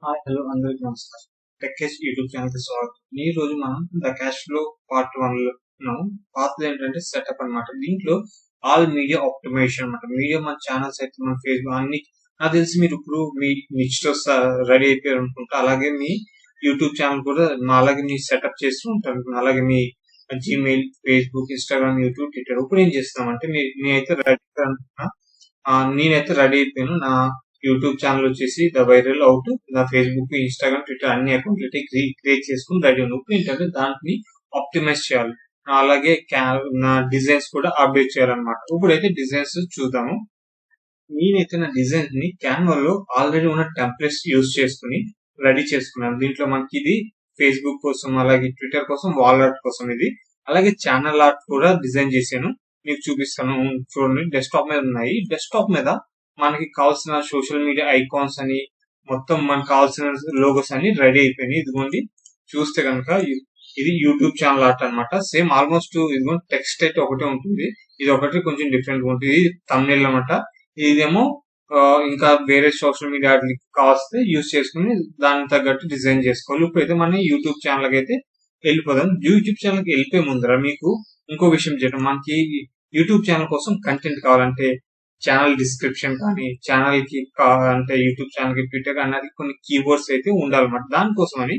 Hi hello అందరికీ నమస్కారం. Tech cash YouTube ఛానల్‌కి స్వాగతం. ఈ రోజు మనం ద క్యాష్ ఫ్లో పార్ట్ 1లో ఉన్నాము. పార్ట్ ఏంటంటే సెటప్ అన్నమాట. దీంట్లో ఆల్ మీడియా ఆప్టిమైజేషన్ అన్నమాట. మీడియా మన ఛానల్స్ అయితే మన ఫేస్‌బుక్ అన్ని నాకు తెలిసి మీరు ఇప్పుడు మీ నిచ్‌తో రెడీ అయిపోయారు అనుకుంటా. అలాగే మీ యూట్యూబ్ ఛానల్ కూడా అలాగే మీరు సెటప్ చేస్తూ ఉంటారు. అలాగే మీ Gmail, Facebook, Instagram, YouTube, Twitter. ఇప్పుడు ఏం చేస్తామంటే నేనైతే రెడీ అనుకున్నా. నేనైతే రెడీ అయిపోయాను. నా యూట్యూబ్ ఛానల్ వచ్చేసి ద వైరల్ అవుట్, నా ఫేస్బుక్, ఇన్స్టాగ్రామ్, ట్విట్టర్ అన్ని అకౌంట్లు అయితే క్రియేట్ చేసుకుని రెడీ ఉన్నాను. ఇప్పుడు ఏంటంటే దాన్ని ఆప్టిమైజ్ చేయాలి. అలాగే నా డిజైన్స్ కూడా అప్డేట్ చేయాలన్నమాట. ఇప్పుడైతే డిజైన్స్ చూద్దాము. నేనైతే నా డిజైన్స్ ని క్యాన్వాలో ఆల్రెడీ ఉన్న టెంప్లెట్స్ యూజ్ చేసుకుని రెడీ చేసుకున్నాను. దీంట్లో మనకి ఇది ఫేస్బుక్ కోసం, అలాగే ట్విట్టర్ కోసం, వాల్ ఆర్ట్ కోసం ఇది. అలాగే ఛానల్ ఆర్ట్ కూడా డిజైన్ చేశాను. మీకు చూపిస్తాను చూడండి. డెస్క్టాప్ మీద ఉన్నాయి. డెస్క్టాప్ మీద మనకి కావాల్సిన సోషల్ మీడియా ఐకాన్స్ అని మొత్తం మనకు కావాల్సిన లోగోస్ అన్ని రెడీ అయిపోయినాయి. ఇదిగోండి చూస్తే కనుక ఇది యూట్యూబ్ ఛానల్ ఆర్ట్ అన్నమాట. సేమ్ ఆల్మోస్ట్ ఇదిగోండి టెక్స్ట్ అయితే ఒకటే ఉంటుంది. ఇది ఒకటి కొంచెం డిఫరెంట్ గా ఉంటుంది. ఇది thumbnail అన్నమాట. ఇదేమో ఇంకా వేరే సోషల్ మీడియా కావాల్సి యూజ్ చేసుకుని దానికి తగ్గట్టు డిజైన్ చేసుకోవాలి. ఇప్పుడైతే మన యూట్యూబ్ ఛానల్ అయితే వెళ్ళిపోదాం. యూట్యూబ్ ఛానల్ కి వెళ్ళిపోయే ముందర మీకు ఇంకో విషయం చెప్పండి. మనకి యూట్యూబ్ ఛానల్ కోసం కంటెంట్ కావాలంటే ఛానల్ డిస్క్రిప్షన్ కానీ, ఛానల్ కి అంటే యూట్యూబ్ ఛానల్ కి ట్విట్టర్ అనేది కొన్ని కీవర్డ్స్ అయితే ఉండాలన్నమాట. దానికోసం అని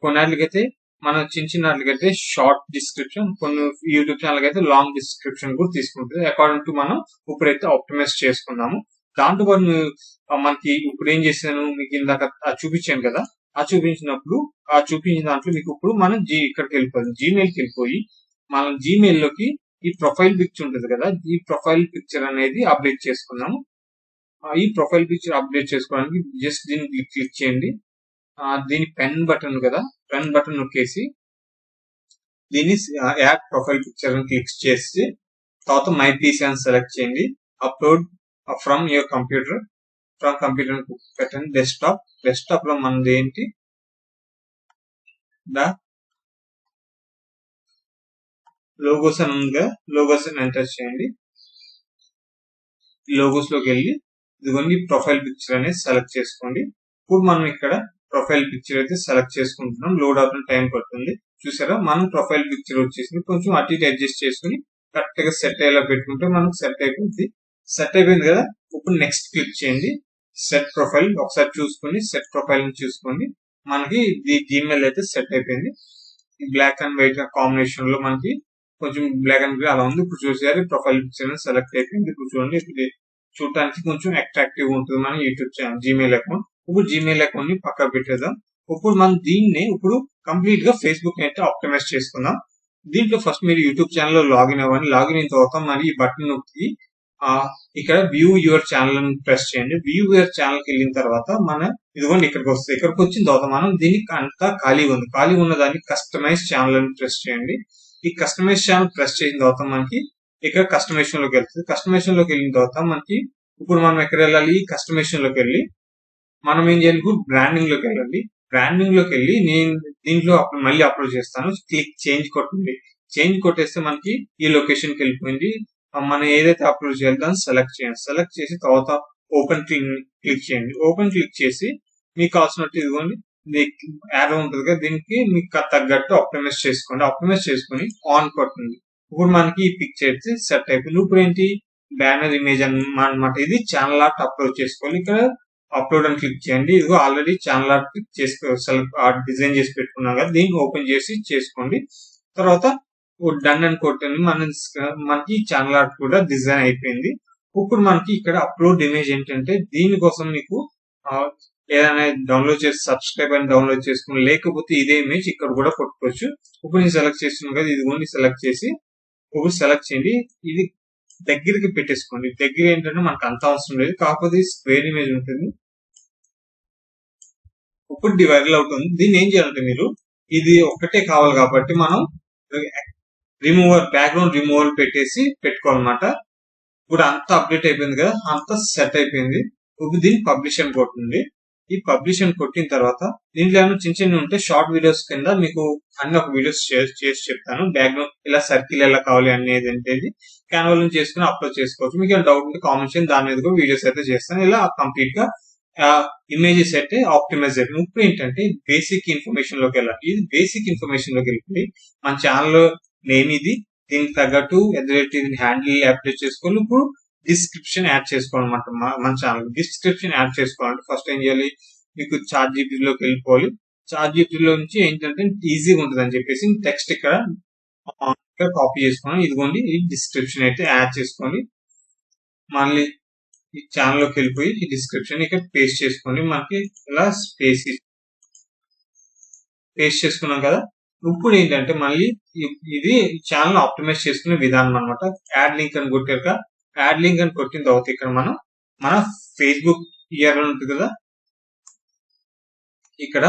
కొన్నిటికైతే మనం చిన్న వాటికైతే షార్ట్ డిస్క్రిప్షన్, కొన్ని యూట్యూబ్ ఛానల్ అయితే లాంగ్ డిస్క్రిప్షన్ కూడా తీసుకుంటుంది. అకార్డింగ్ టు మనం ఇప్పుడైతే ఆప్టిమైజ్ చేసుకుందాము. దాంతో పాటు మనకి ఇప్పుడు ఏం చేశాను మీకు ఇందాక చూపించాను కదా, ఆ చూపించినప్పుడు ఆ చూపించిన దాంట్లో మీకు ఇప్పుడు మనం ఇక్కడికి వెళ్ళిపోయి జీమెయిల్కి వెళ్ళిపోయి మనం జీమెయిల్ లోకి ఈ ప్రొఫైల్ పిక్చర్ ఉంటుంది కదా, ఈ ప్రొఫైల్ పిక్చర్ అనేది అప్డేట్ చేసుకున్నాము. ఈ ప్రొఫైల్ పిక్చర్ అప్డేట్ చేసుకోవడానికి జస్ట్ దీన్ని క్లిక్ చేయండి. దీని పెన్ బటన్ కదా, పెన్ బటన్ నొక్కేసి దీన్ని యాడ్ ప్రొఫైల్ పిక్చర్ అని క్లిక్ చేసి తర్వాత మై పీసీ అని సెలెక్ట్ చేయండి. Upload from your computer, from computer పెట్టండి. డెస్క్టాప్ లో మనది ఏంటి ద లోగోస్ అని ఉంది కదా, లోగోస్ అని ఎంటర్ చేయండి. లోగోస్ లోకి వెళ్ళి ఇదిగోండి ప్రొఫైల్ పిక్చర్ అనేది సెలెక్ట్ చేసుకోండి. ఇప్పుడు మనం ఇక్కడ ప్రొఫైల్ పిక్చర్ అయితే సెలెక్ట్ చేసుకుంటున్నాం. లోడ్ అవుతున్న టైం పడుతుంది. చూసారా, మనం ప్రొఫైల్ పిక్చర్ వచ్చేసింది. కొంచెం అటు ఇటు అడ్జస్ట్ చేసుకుని కరెక్ట్ గా సెట్ అయ్యేలా పెట్టుకుంటే మనకు సెట్ అయిపోయింది. సెట్ అయిపోయింది కదా, ఇప్పుడు నెక్స్ట్ క్లిక్ చేయండి. సెట్ ప్రొఫైల్ ఒకసారి చూసుకుని సెట్ ప్రొఫైల్ చూసుకోండి. మనకి జీమెయిల్ అయితే సెట్ అయిపోయింది. బ్లాక్ అండ్ వైట్ కాంబినేషన్ లో మనకి కొంచెం బ్లాక్ అండ్ గ్రే అలా ఉంది. ఇప్పుడు చూసారు ప్రొఫైల్ పిక్చర్ సెలెక్ట్ అయిపోయింది. ఇప్పుడు చూడండి, ఇప్పుడు చూడటానికి కొంచెం అట్రాక్టివ్ ఉంటుంది మన యూట్యూబ్ ఛానల్ జీమెయిల్ అకౌంట్. ఇప్పుడు జీమెయిల్ అకౌంట్ ని పక్కన పెట్టేద్దాం. ఇప్పుడు మనం దీన్ని ఇప్పుడు కంప్లీట్ గా ఫేస్బుక్ అయితే ఆప్టిమైజ్ చేసుకుందాం. దీంట్లో ఫస్ట్ మీరు యూట్యూబ్ ఛానల్ లో లాగిన్ అవ్వండి. లాగిన్ అయిన తర్వాత మరి ఈ బటన్ నొక్కి ఇక్కడ వ్యూ యువర్ ఛానల్ అని ప్రెస్ చేయండి. వ్యూ యువర్ ఛానల్ కి వెళ్ళిన తర్వాత మనం ఇదిగోండి ఇక్కడికి వస్తుంది. ఇక్కడికి వచ్చిన తర్వాత మనం దీనికి అంతా ఖాళీగా ఉంది. ఖాళీగా ఉన్న దాన్ని కస్టమైజ్ ఛానల్ అని ప్రెస్ చేయండి. ఈ కస్టమైజ్ ఛానల్ ప్రెస్ చేసిన తర్వాత మనకి ఇక్కడ కస్టమైజేషన్ లోకి వెళ్తుంది. కస్టమైజేషన్ లోకి వెళ్ళిన తర్వాత మనకి ఇప్పుడు మనం ఎక్కడ వెళ్ళాలి, కస్టమైజేషన్ లోకి వెళ్ళి మనం ఏం చేయాలి, ఇప్పుడు బ్రాండింగ్ లోకి వెళ్ళండి. బ్రాండింగ్ లోకి వెళ్ళి నేను దీంట్లో మళ్ళీ అప్లోడ్ చేస్తాను. క్లిక్ చేంజ్ కొట్టండి. చేంజ్ కొట్టేస్తే మనకి ఈ లొకేషన్ కి వెళ్ళిపోయింది. మనం ఏదైతే అప్లోడ్ చేయాలి దాన్ని సెలెక్ట్ చేయండి. సెలెక్ట్ చేసి తర్వాత ఓపెన్ క్లిక్ చేయండి. ఓపెన్ క్లిక్ చేసి మీకు కావాల్సినట్టు ఇదిగోండి యారో ఉంటుంది కదా, దీనికి మీకు తగ్గట్టు ఆప్టిమైజ్ చేసుకోండి. ఆప్టిమైజ్ చేసుకుని ఆన్ కొట్టండి. ఇప్పుడు మనకి ఈ పిక్చర్ అయితే సెట్ అయిపోయింది. ఇప్పుడు ఏంటి, బ్యానర్ ఇమేజ్ అన్నమాట. ఇది ఛానల్ ఆర్ట్ అప్లోడ్ చేసుకోవాలి. ఇక్కడ అప్లోడ్ అని క్లిక్ చేయండి. ఇదిగో already channel art click select design చేసి పెట్టుకున్నాం కదా, దీన్ని ఓపెన్ చేసి చేసుకోండి. తర్వాత డన్ అని కొట్టండి. మనకి ఛానల్ ఆర్ట్ కూడా డిజైన్ అయిపోయింది. ఇప్పుడు మనకి ఇక్కడ అప్లోడ్ ఇమేజ్ ఏంటంటే దీనికోసం మీకు ఏదైనా డౌన్లోడ్ చేసి సబ్స్క్రైబ్ అని డౌన్లోడ్ చేసుకుని, లేకపోతే ఇదే ఇమేజ్ ఇక్కడ కూడా కొట్టుకోవచ్చు. ఇప్పుడు నేను సెలెక్ట్ చేస్తున్నాను కదా, ఇది ఓన్లీ సెలెక్ట్ చేసి ఇప్పుడు సెలెక్ట్ చేయండి. ఇది దగ్గరికి పెట్టేసుకోండి. దగ్గర ఏంటంటే మనకు అంత అవసరం లేదు, కాకపోతే స్క్వేర్ ఇమేజ్ ఉంటుంది. ఇప్పుడు వైరల్ అవుతుంది. దీన్ని ఏం చేయాలంటే మీరు ఇది ఒక్కటే కావాలి కాబట్టి మనం రిమూవర్, బ్యాక్గ్రౌండ్ రిమూవర్ పెట్టుకోవాలన్నమాట. ఇప్పుడు అంతా అప్డేట్ అయిపోయింది కదా, అంతా సెట్ అయిపోయింది. ఇప్పుడు దీన్ని పబ్లిష్ అని కొట్టండి. ఈ పబ్లిష్ అని కొట్టిన తర్వాత దీంట్లో ఏమైనా చిన్న చిన్న ఉంటే షార్ట్ వీడియోస్ కింద మీకు అన్ని ఒక వీడియోస్ చేసి చెప్తాను. బ్యాక్గ్రౌండ్ ఇలా సర్కిల్ ఎలా కావాలి అనేది ఏంటేది క్యాన్వా నుంచి చేసుకుని అప్లోడ్ చేసుకోవచ్చు. మీకు ఏమైనా డౌట్ ఉంటే కామెంట్ చేయండి, దాని మీద కూడా వీడియోస్ అయితే చేస్తాను. ఇలా కంప్లీట్ గా ఇమేజెస్ అయితే ఆప్టిమైజ్ అయిపోయి. ఇప్పుడు ఏంటంటే బేసిక్ ఇన్ఫర్మేషన్ లోకి వెళ్ళాలి. ఇది బేసిక్ ఇన్ఫర్మేషన్ లోకి వెళ్ళిపోయి మన ఛానల్ నేమ్ ఇది, దీనికి తగ్గట్టు హ్యాండిల్ అప్డేట్ చేసుకోవాలి. ఇప్పుడు డిస్క్రిప్షన్ యాడ్ చేసుకోవాలన్నమాట. మన ఛానల్ డిస్క్రిప్షన్ యాడ్ చేసుకోవాలంటే ఫస్ట్ ఏం చేయాలి, మీకు చాట్ జీపీటీలోకి వెళ్ళిపోవాలి. చాట్ జీపీటీలో నుంచి ఏంటంటే ఈజీగా ఉంటుంది అని చెప్పేసి టెక్స్ట్ ఇక్కడ కాపీ చేసుకోండి. ఇదిగోండి ఈ డిస్క్రిప్షన్ అయితే యాడ్ చేసుకోండి. మళ్ళీ ఈ ఛానల్ లోకి వెళ్ళిపోయి ఈ డిస్క్రిప్షన్ ఇక్కడ పేస్ట్ చేసుకోండి. మనకి ఇలా పేస్ట్ చేసుకున్నాం కదా. ఇప్పుడు ఏంటంటే మళ్ళీ ఇది ఛానల్ ఆప్టిమైజ్ చేసుకునే విధానం అనమాట. యాడ్ లింక్ అని కొట్టాక, యాడ్ లింక్ అని కొట్టిన తర్వాత ఇక్కడ మనం మన ఫేస్బుక్ URL ఉంటుంది కదా, ఇక్కడ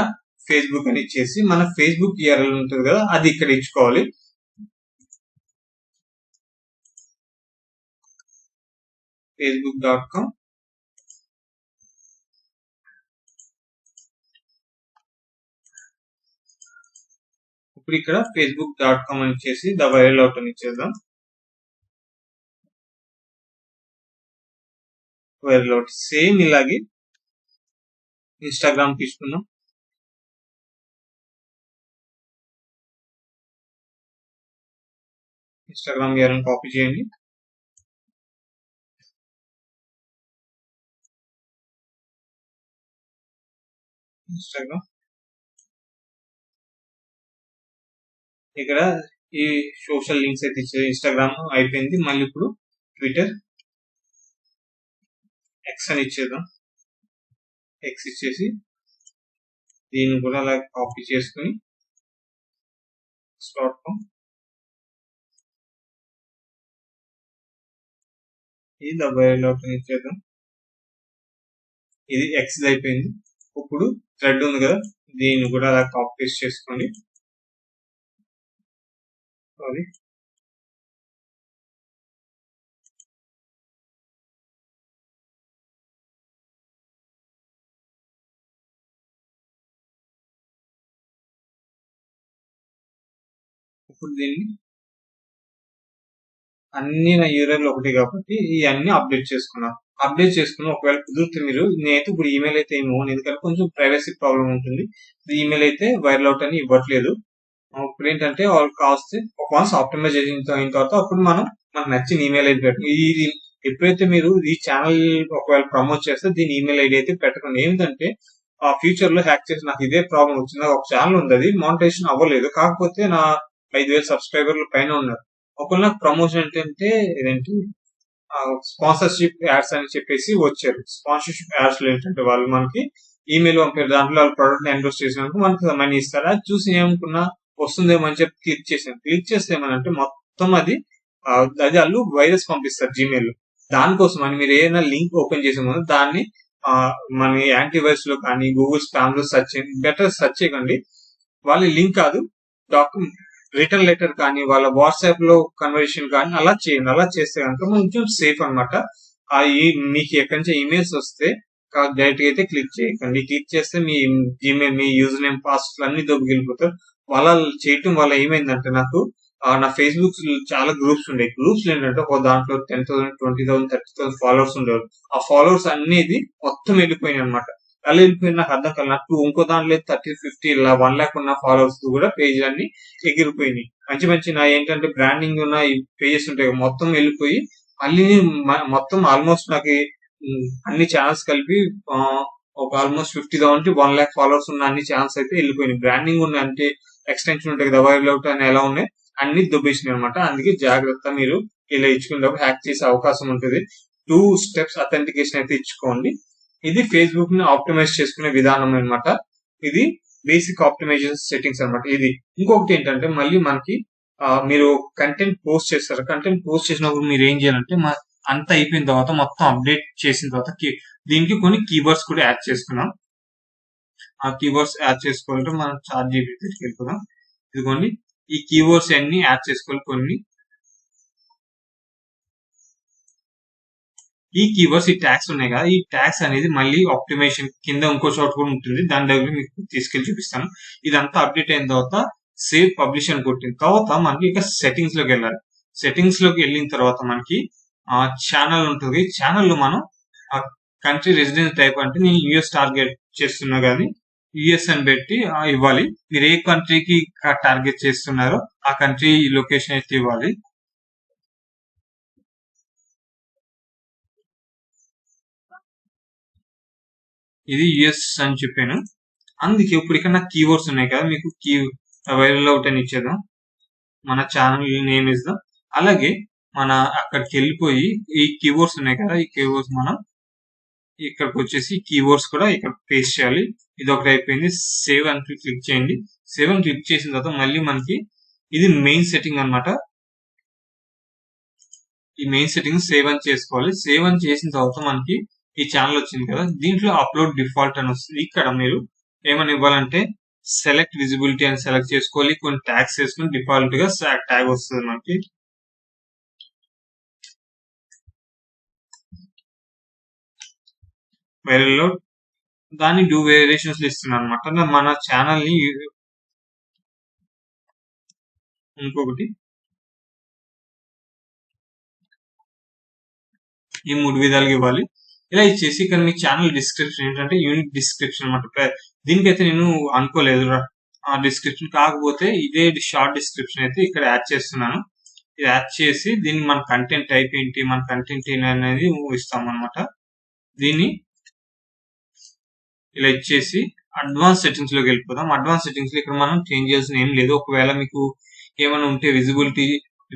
ఫేస్బుక్ అని ఇచ్చేసి మన ఫేస్బుక్ URL ఉంటుంది కదా అది ఇక్కడ ఇచ్చుకోవాలి. facebook.com ఇప్పుడు ఇక్కడ facebook.com అని ఇచ్చేసి ద వైరల్ అవుట్ అని ఇచ్చేద్దాం. వైరల్ అవుట్ సేమ్ ఇలాగే ఇన్స్టాగ్రామ్ తీసుకున్నాం. ఇన్స్టాగ్రామ్ URL కాపీ చేయండి. ఇన్స్టాగ్రామ్ ఇక్కడ ఈ సోషల్ లింక్స్ అయితే ఇచ్చేది. ఇన్స్టాగ్రామ్ అయిపోయింది. మళ్ళీ ఇప్పుడు ట్విట్టర్ X అని ఇచ్చేద్దాం. X ఇచ్చేసి దీన్ని కూడా అలా కాపీ చేసుకుని .com ఇది ద వైరల్ అవుట్ అని ఇచ్చేద్దాం. ఇది X అయిపోయింది. ఇప్పుడు థ్రెడ్ ఉంది కదా, దీన్ని కూడా అలా కాపీ పేస్ట్ చేసుకోండి. సారీ, ఇప్పుడు దీన్ని అన్ని నా URL ఒకటి కాబట్టి ఇవన్నీ అప్డేట్ చేసుకున్నాను. ఒకవేళ కుదిరితే మీరు, నేనైతే ఇప్పుడు ఈమెయిల్ అయితే ఏమో, ఎందుకంటే కొంచెం ప్రైవసీ ప్రాబ్లం ఉంటుంది. ఈమెయిల్ అయితే వైరల్ అవుట్ అని ఇవ్వట్లేదు. ఇప్పుడు ఏంటంటే వాళ్ళకి కావస్తే వన్స్ ఆప్టిమైజేషన్ అయిన తర్వాత అప్పుడు మనకు నచ్చిన ఈమెయిల్ ఐడి పెట్టండి. ఇది ఎప్పుడైతే మీరు ఈ ఛానల్ ఒకవేళ ప్రమోట్ చేస్తే దీని ఈమెయిల్ ఐడి అయితే పెట్టకండి. ఏంటంటే ఆ ఫ్యూచర్ లో హ్యాక్ చేసి నాకు ఇదే ప్రాబ్లం వచ్చింది. ఒక ఛానల్ ఉంది, అది మానిటైజేషన్ అవ్వలేదు, కాకపోతే నా 5,000 సబ్స్క్రైబర్లు పైన ఉన్నారు. ఒకవేళ నాకు ప్రమోషన్ ఏంటంటే ఇదేంటి స్పాన్సర్షిప్ యాడ్స్ అని చెప్పేసి వచ్చారు. స్పాన్సర్షిప్ యాడ్స్ లో ఏంటంటే వాళ్ళు మనకి ఈమెయిల్ పంపారు, దాంట్లో వాళ్ళ ప్రొడక్ట్ ఎండోర్స్ చేసినందుకు మనకి మనీ ఇస్తారు. అది చూసి ఏమనుకున్నా వస్తుందేమో అని చెప్పి క్లిక్ చేశాను. క్లిక్ చేస్తే ఏమనంటే మొత్తం అది వాళ్ళు వైరస్ పంపిస్తారు జీమెయిల్. దానికోసం అని మీరు ఏదైనా లింక్ ఓపెన్ చేసే ముందు దాన్ని మన యాంటీవైరస్ లో కానీ గూగుల్ స్పామ్ లో సెర్చ్ చేయండి. బెటర్ సెర్చ్ చేయకండి, వాళ్ళ లింక్ కాదు, రిటర్న్ లెటర్ కానీ వాళ్ళ వాట్సాప్ లో కన్వర్సేషన్ కానీ అలా చేయండి. అలా చేస్తే కనుక కొంచెం సేఫ్ అనమాట. మీకు ఎక్కడి నుంచి ఇమెయిల్స్ వస్తే డైరెక్ట్ గా అయితే క్లిక్ చేయకండి. క్లిక్ చేస్తే మీ జీమెయిల్, మీ యూజర్ నేమ్, పాస్వర్డ్ అన్ని దొబ్బికెళ్ళిపోతారు. వాళ్ళ చేయటం వల్ల ఏమైందంటే నాకు నా ఫేస్బుక్ చాలా గ్రూప్స్ ఉండే. గ్రూప్స్ ఏంటంటే ఒక దాంట్లో 10,000, 20,000, 30,000 ఫాలోవర్స్ ఉండేవారు. ఆ ఫాలోవర్స్ అనేది మొత్తం వెళ్ళిపోయినాయి అనమాట. అలా వెళ్ళిపోయిన నాకు అర్థం కాదు. నాకు ఇంకో దాంట్లో 30, 50 ఇలా 1 lakh ఉన్న ఫాలోవర్స్ కూడా పేజ్ అన్ని ఎగిరిపోయినాయి. మంచి నా ఏంటంటే బ్రాండింగ్ ఉన్న ఈ పేజెస్ ఉంటాయి, మొత్తం వెళ్ళిపోయి మళ్ళీ మొత్తం ఆల్మోస్ట్ నాకు అన్ని ఛానల్స్ కలిపి ఒక ఆల్మోస్ట్ 50,000 to 1 lakh ఫాలోవర్స్ ఉన్న అన్ని ఛానల్స్ అయితే వెళ్ళిపోయినాయి. బ్రాండింగ్ ఉన్న అంటే ఎక్స్టెన్షన్ ఉంటాయి కదా, వైరల్ అవుట్ అని ఎలా ఉన్నాయి అన్ని దొబ్బేసినాయి అనమాట. అందుకే జాగ్రత్త, మీరు ఇలా ఇచ్చుకునేటప్పుడు హ్యాక్ చేసే అవకాశం ఉంటుంది. 2 steps అథెంటికేషన్ అయితే ఇచ్చుకోండి. ఇది ఫేస్బుక్ ని ఆప్టిమైజ్ చేసుకునే విధానం అనమాట. ఇది బేసిక్ ఆప్టిమైజేషన్ సెట్టింగ్స్ అనమాట. ఇది ఇంకొకటి ఏంటంటే మళ్ళీ మనకి మీరు కంటెంట్ పోస్ట్ చేస్తారు. కంటెంట్ పోస్ట్ చేసినప్పుడు మీరు ఏం చేయాలంటే అంతా అయిపోయిన తర్వాత మొత్తం అప్డేట్ చేసిన తర్వాత దీనికి కొన్ని కీవర్డ్స్ కూడా యాడ్ చేసుకున్నాం. ఆ కీవర్డ్స్ యాడ్ చేసుకోవాలంటే మనం చాట్ జీపీటీకి వెళ్ళిపోదాం. ఇదిగోండి ఈ కీవర్డ్స్ అన్ని యాడ్ చేసుకోవాలి. కొన్ని ఈ కీవర్డ్స్, ఈ ట్యాగ్స్ ఉన్నాయి కదా, ఈ ట్యాగ్స్ అనేది మళ్ళీ ఆప్టిమైజేషన్ కింద ఇంకో చోట కూడా ఉంటుంది. దాని దగ్గర మీకు తీసుకెళ్లి చూపిస్తాను. ఇదంతా అప్డేట్ అయిన తర్వాత సేవ్ పబ్లిష్ అని కొట్టిన తర్వాత మనకి ఇక సెట్టింగ్స్ లోకి వెళ్ళాలి. సెట్టింగ్స్ లోకి వెళ్ళిన తర్వాత మనకి ఛానల్ ఉంటుంది. ఛానల్ లో మనం కంట్రీ రెసిడెన్స్ టైప్ అంటే నేను యుఎస్ టార్గెట్ చేస్తున్నా కానీ యుఎస్ అని పెట్టి ఇవ్వాలి. మీరు ఏ కంట్రీకి టార్గెట్ చేస్తున్నారో ఆ కంట్రీ లొకేషన్ అయితే ఇవ్వాలి. ఇది యుఎస్ అని చెప్పాను. అందుకే ఇప్పుడు ఇక్కడ నాకు కీవర్డ్స్ ఉన్నాయి కదా, మీకు వైరల్ అవుట్ అని ఇచ్చేద్దాం. మన ఛానల్ నేమ్ ఇద్దాం. అలాగే మన అక్కడికి వెళ్ళిపోయి ఈ కీవర్డ్స్ ఉన్నాయి కదా, ఈ కీవర్డ్స్ మనం ఇక్కడికి వచ్చేసి కీవర్డ్స్ కూడా ఇక్కడ పేస్ట్ చేయాలి. ఇది ఒకటి అయిపోయింది. సేవ్ అని క్లిక్ చేయండి. సేవ్ అని క్లిక్ చేసిన తర్వాత మళ్ళీ మనకి ఇది మెయిన్ సెట్టింగ్ అన్నమాట. ఈ మెయిన్ సెట్టింగ్ సేవ్ అని చేసుకోవాలి. సేవ్ అని చేసిన తర్వాత మనకి ఈ ఛానల్ వచ్చింది కదా, దీంట్లో అప్లోడ్ డిఫాల్ట్ అని వస్తుంది. ఇక్కడ మీరు ఏమని ఇవ్వాలంటే సెలెక్ట్ విజిబిలిటీ అని సెలెక్ట్ చేసుకోవాలి. కొన్ని ట్యాగ్స్ వేసుకుని డిఫాల్ట్ గా ట్యాగ్ వస్తుంది మనకి. వైరల్ లో దాన్ని డూ వేరియేషన్స్ ఇస్తున్నాను అనమాట. మన ఛానల్ ని ఇంకొకటి ఈ 3 విధాలుగా ఇవ్వాలి. ఇలా ఇచ్చేసి ఇక్కడ మీ ఛానల్ డిస్క్రిప్షన్ ఏంటంటే యూనిక్ డిస్క్రిప్షన్ అనమాట. దీనికైతే నేను అనుకోలేదు ఆ డిస్క్రిప్షన్, కాకపోతే ఇదే షార్ట్ డిస్క్రిప్షన్ అయితే ఇక్కడ యాడ్ చేస్తున్నాను. ఇది యాడ్ చేసి దీన్ని మన కంటెంట్ టైప్ ఏంటి, మన కంటెంట్ ఏంటి అనేది ఇస్తాం అనమాట. దీన్ని ఇలా ఇచ్చేసి అడ్వాన్స్ సెట్టింగ్స్ లోకి వెళ్ళిపోదాం. అడ్వాన్స్ సెట్టింగ్స్ లో ఇక్కడ మనం చేంజ్ చేయాల్సిన ఏం లేదు. ఒకవేళ మీకు ఏమైనా ఉంటే విజిబిలిటీ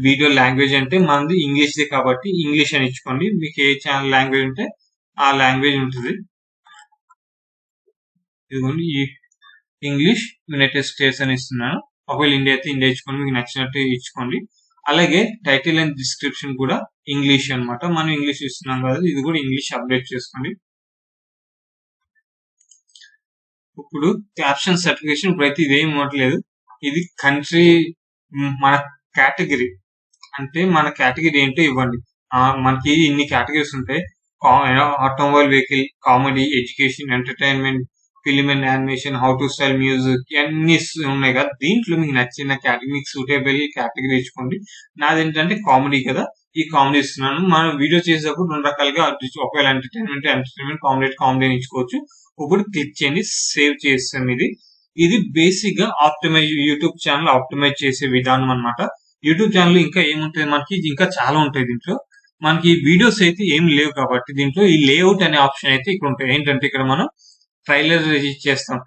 వీడియో లాంగ్వేజ్ అంటే మనది ఇంగ్లీష్ దే కాబట్టి ఇంగ్లీష్ అని ఇచ్చుకోండి. మీకు ఏ ఛానల్ లాంగ్వేజ్ ఉంటే ఆ లాంగ్వేజ్ ఉంటుంది. ఇదిగోండి ఈ ఇంగ్లీష్ యునైటెడ్ స్టేట్స్ అని ఇస్తున్నాను. ఒకవేళ ఇండియా అయితే ఇండియా ఇచ్చుకోండి, మీకు నచ్చినట్టు ఇచ్చుకోండి. అలాగే టైటిల్ అండ్ డిస్క్రిప్షన్ కూడా ఇంగ్లీష్ అనమాట. మనం ఇంగ్లీష్ ఇస్తున్నాం కదా, ఇది కూడా ఇంగ్లీష్ అప్డేట్ చేసుకోండి. ఇప్పుడు క్యాప్షన్ సర్టిఫికేషన్ ఇప్పుడైతే ఇదేం ఇవ్వట్లేదు. ఇది కంట్రీ మన కేటగిరీ అంటే మన కేటగిరీ ఏంటో ఇవ్వండి. మనకి ఇన్ని కేటగిరీస్ ఉంటాయి. Automobile vehicle, comedy, education, entertainment, film and animation, how to style, music అన్ని ఉన్నాయి కదా. దీంట్లో మీకు నచ్చిన కేటగిరీ, మీకు సూటబుల్ కేటగిరీ ఇచ్చుకోండి. నాది ఏంటంటే కామెడీ కదా, ఈ కామెడీ ఇస్తున్నాను. మనం వీడియో చేసేటప్పుడు 2 రకాలుగా ఒకవేళ ఎంటర్టైన్మెంట్, కామెడీ అని ఇచ్చుకోవచ్చు. ఇప్పుడు క్లిక్ చేయండి, సేవ్ చేస్తాం. ఇది బేసిక్ గా ఆప్టిమైజ్ యూట్యూబ్ ఛానల్ ఆప్టిమైజ్ చేసే విధానం అన్నమాట. యూట్యూబ్ ఛానల్ ఇంకా ఏముంటుంది మనకి, ఇంకా చాలా ఉంటాయి దీంట్లో. మనకి వీడియోస్ అయితే ఏం లేవు కాబట్టి దీంట్లో ఈ లేఅవుట్ అనే ఆప్షన్ అయితే ఇక్కడ ఉంటాయి. ఏంటంటే ఇక్కడ మనం ట్రైలర్ చేస్తాం.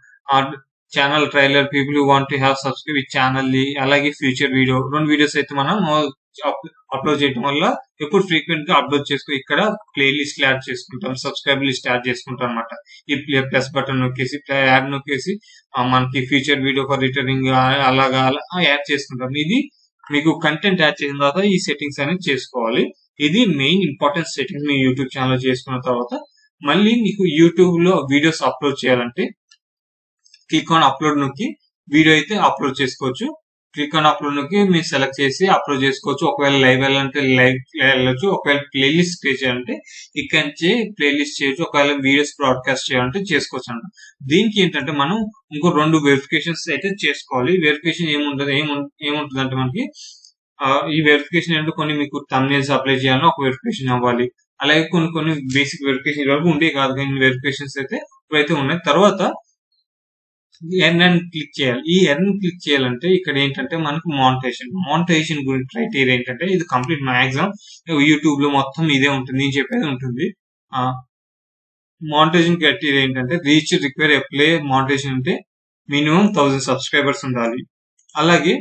Channel trailer, people who want to have subscribe ఈ ఛానల్ ది, అలాగే ఫ్యూచర్ వీడియో, 2 వీడియోస్ అయితే మనం అప్లోడ్ చేయడం వల్ల ఎప్పుడు ఫ్రీక్వెంట్ గా అప్లోడ్ చేసుకుని ఇక్కడ ప్లేలిస్ట్ యాడ్ చేసుకుంటాం, సబ్స్క్రైబ్ లిస్ట్ యాడ్ చేసుకుంటాం అనమాట. ఈ ప్లస్ బటన్ నొక్కేసి యాడ్ నొక్కేసి మనకి ఫ్యూచర్ వీడియో ఫర్ రిటర్నింగ్ అలాగా యాడ్ చేసుకుంటాం. ఇది మీకు కంటెంట్ యాడ్ చేసిన తర్వాత ఈ సెట్టింగ్స్ అనేది చేసుకోవాలి. ఇది మెయిన్ ఇంపార్టెంట్ సెట్టింగ్ మీ యూట్యూబ్ ఛానల్ చేసుకున్న తర్వాత. మళ్ళీ మీకు యూట్యూబ్ లో వీడియోస్ అప్లోడ్ చేయాలంటే క్లిక్ ఆన్ అప్లోడ్ నొక్కి వీడియో అయితే అప్లోడ్ చేసుకోవచ్చు. క్లిక్ ఆన్ అప్లోడ్ నొక్కి మీరు సెలెక్ట్ చేసి అప్లోడ్ చేసుకోవచ్చు. ఒకవేళ లైవ్ వెళ్ళాలంటే లైవ్ వెళ్ళొచ్చు. ఒకవేళ ప్లేలిస్ట్ క్రియేట్ చేయాలంటే ఇక్కడ నుంచి ప్లేలిస్ట్ చేయొచ్చు. ఒకవేళ వీడియోస్ బ్రాడ్కాస్ట్ చేయాలంటే చేసుకోవచ్చు అన్నమాట. దీనికి ఏంటంటే మనం ఇంకో 2 వెరిఫికేషన్స్ అయితే చేసుకోవాలి. వెరిఫికేషన్ ఏముంటుంది అంటే మనకి ఈ వెరిఫికేషన్ అంటే కొన్ని మీకు థంబ్నెయిల్స్ అప్లై చేయాలని ఒక వెరిఫికేషన్ అవ్వాలి. అలాగే కొన్ని బేసిక్ వెరిఫికేషన్ వరకు ఉండే కాదు, కానీ వెరిఫికేషన్స్ అయితే ఇప్పుడైతే ఉన్నాయి. తర్వాత ఎర్న్ క్లిక్ చేయాలి. ఈ ఎర్న్ క్లిక్ చేయాలంటే ఇక్కడ ఏంటంటే మనకు మానిటైజేషన్ గురించి క్రైటీరియా ఏంటంటే ఇది కంప్లీట్ మాక్సిమం యూట్యూబ్ లో మొత్తం ఇదే ఉంటుంది, నేను చెప్పేది ఉంటుంది. మానిటైజేషన్ క్రైటీరియా ఏంటంటే రీచ్ రిక్వైర్ అప్లై మానిటైజేషన్ అంటే మినిమం 1000 సబ్స్క్రైబర్స్ ఉండాలి. అలాగే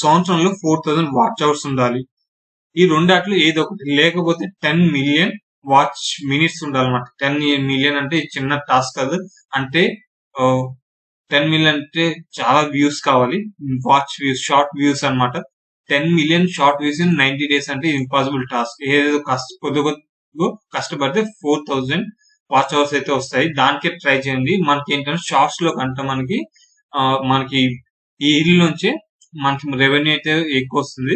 సంవత్సరంలో 4000 వాచ్ అవర్స్ ఉండాలి. ఈ రెండాట్లు ఏదో ఒకటి, లేకపోతే 10 మిలియన్ వాచ్ మినిట్స్ ఉండాలన్నమాట. 10 మిలియన్ అంటే చిన్న టాస్క్ కాదు. అంటే 10 మిలియన్ అంటే చాలా వ్యూస్ కావాలి, వాచ్ వ్యూస్, షార్ట్ వ్యూస్ అన్నమాట. 10 million short views in 90 days అంటే ఇంపాసిబుల్ టాస్క్. ఏదో కొద్దిగా కష్టపడితే 4000 వాచ్ అవర్స్ అయితే వస్తాయి. దానికే ట్రై చేయండి. మనకి ఏంటంటే షార్ట్స్ లో కంటే మనకి ఈ ఇల్లు నుంచే మనకి రెవెన్యూ అయితే ఎక్కువ వస్తుంది.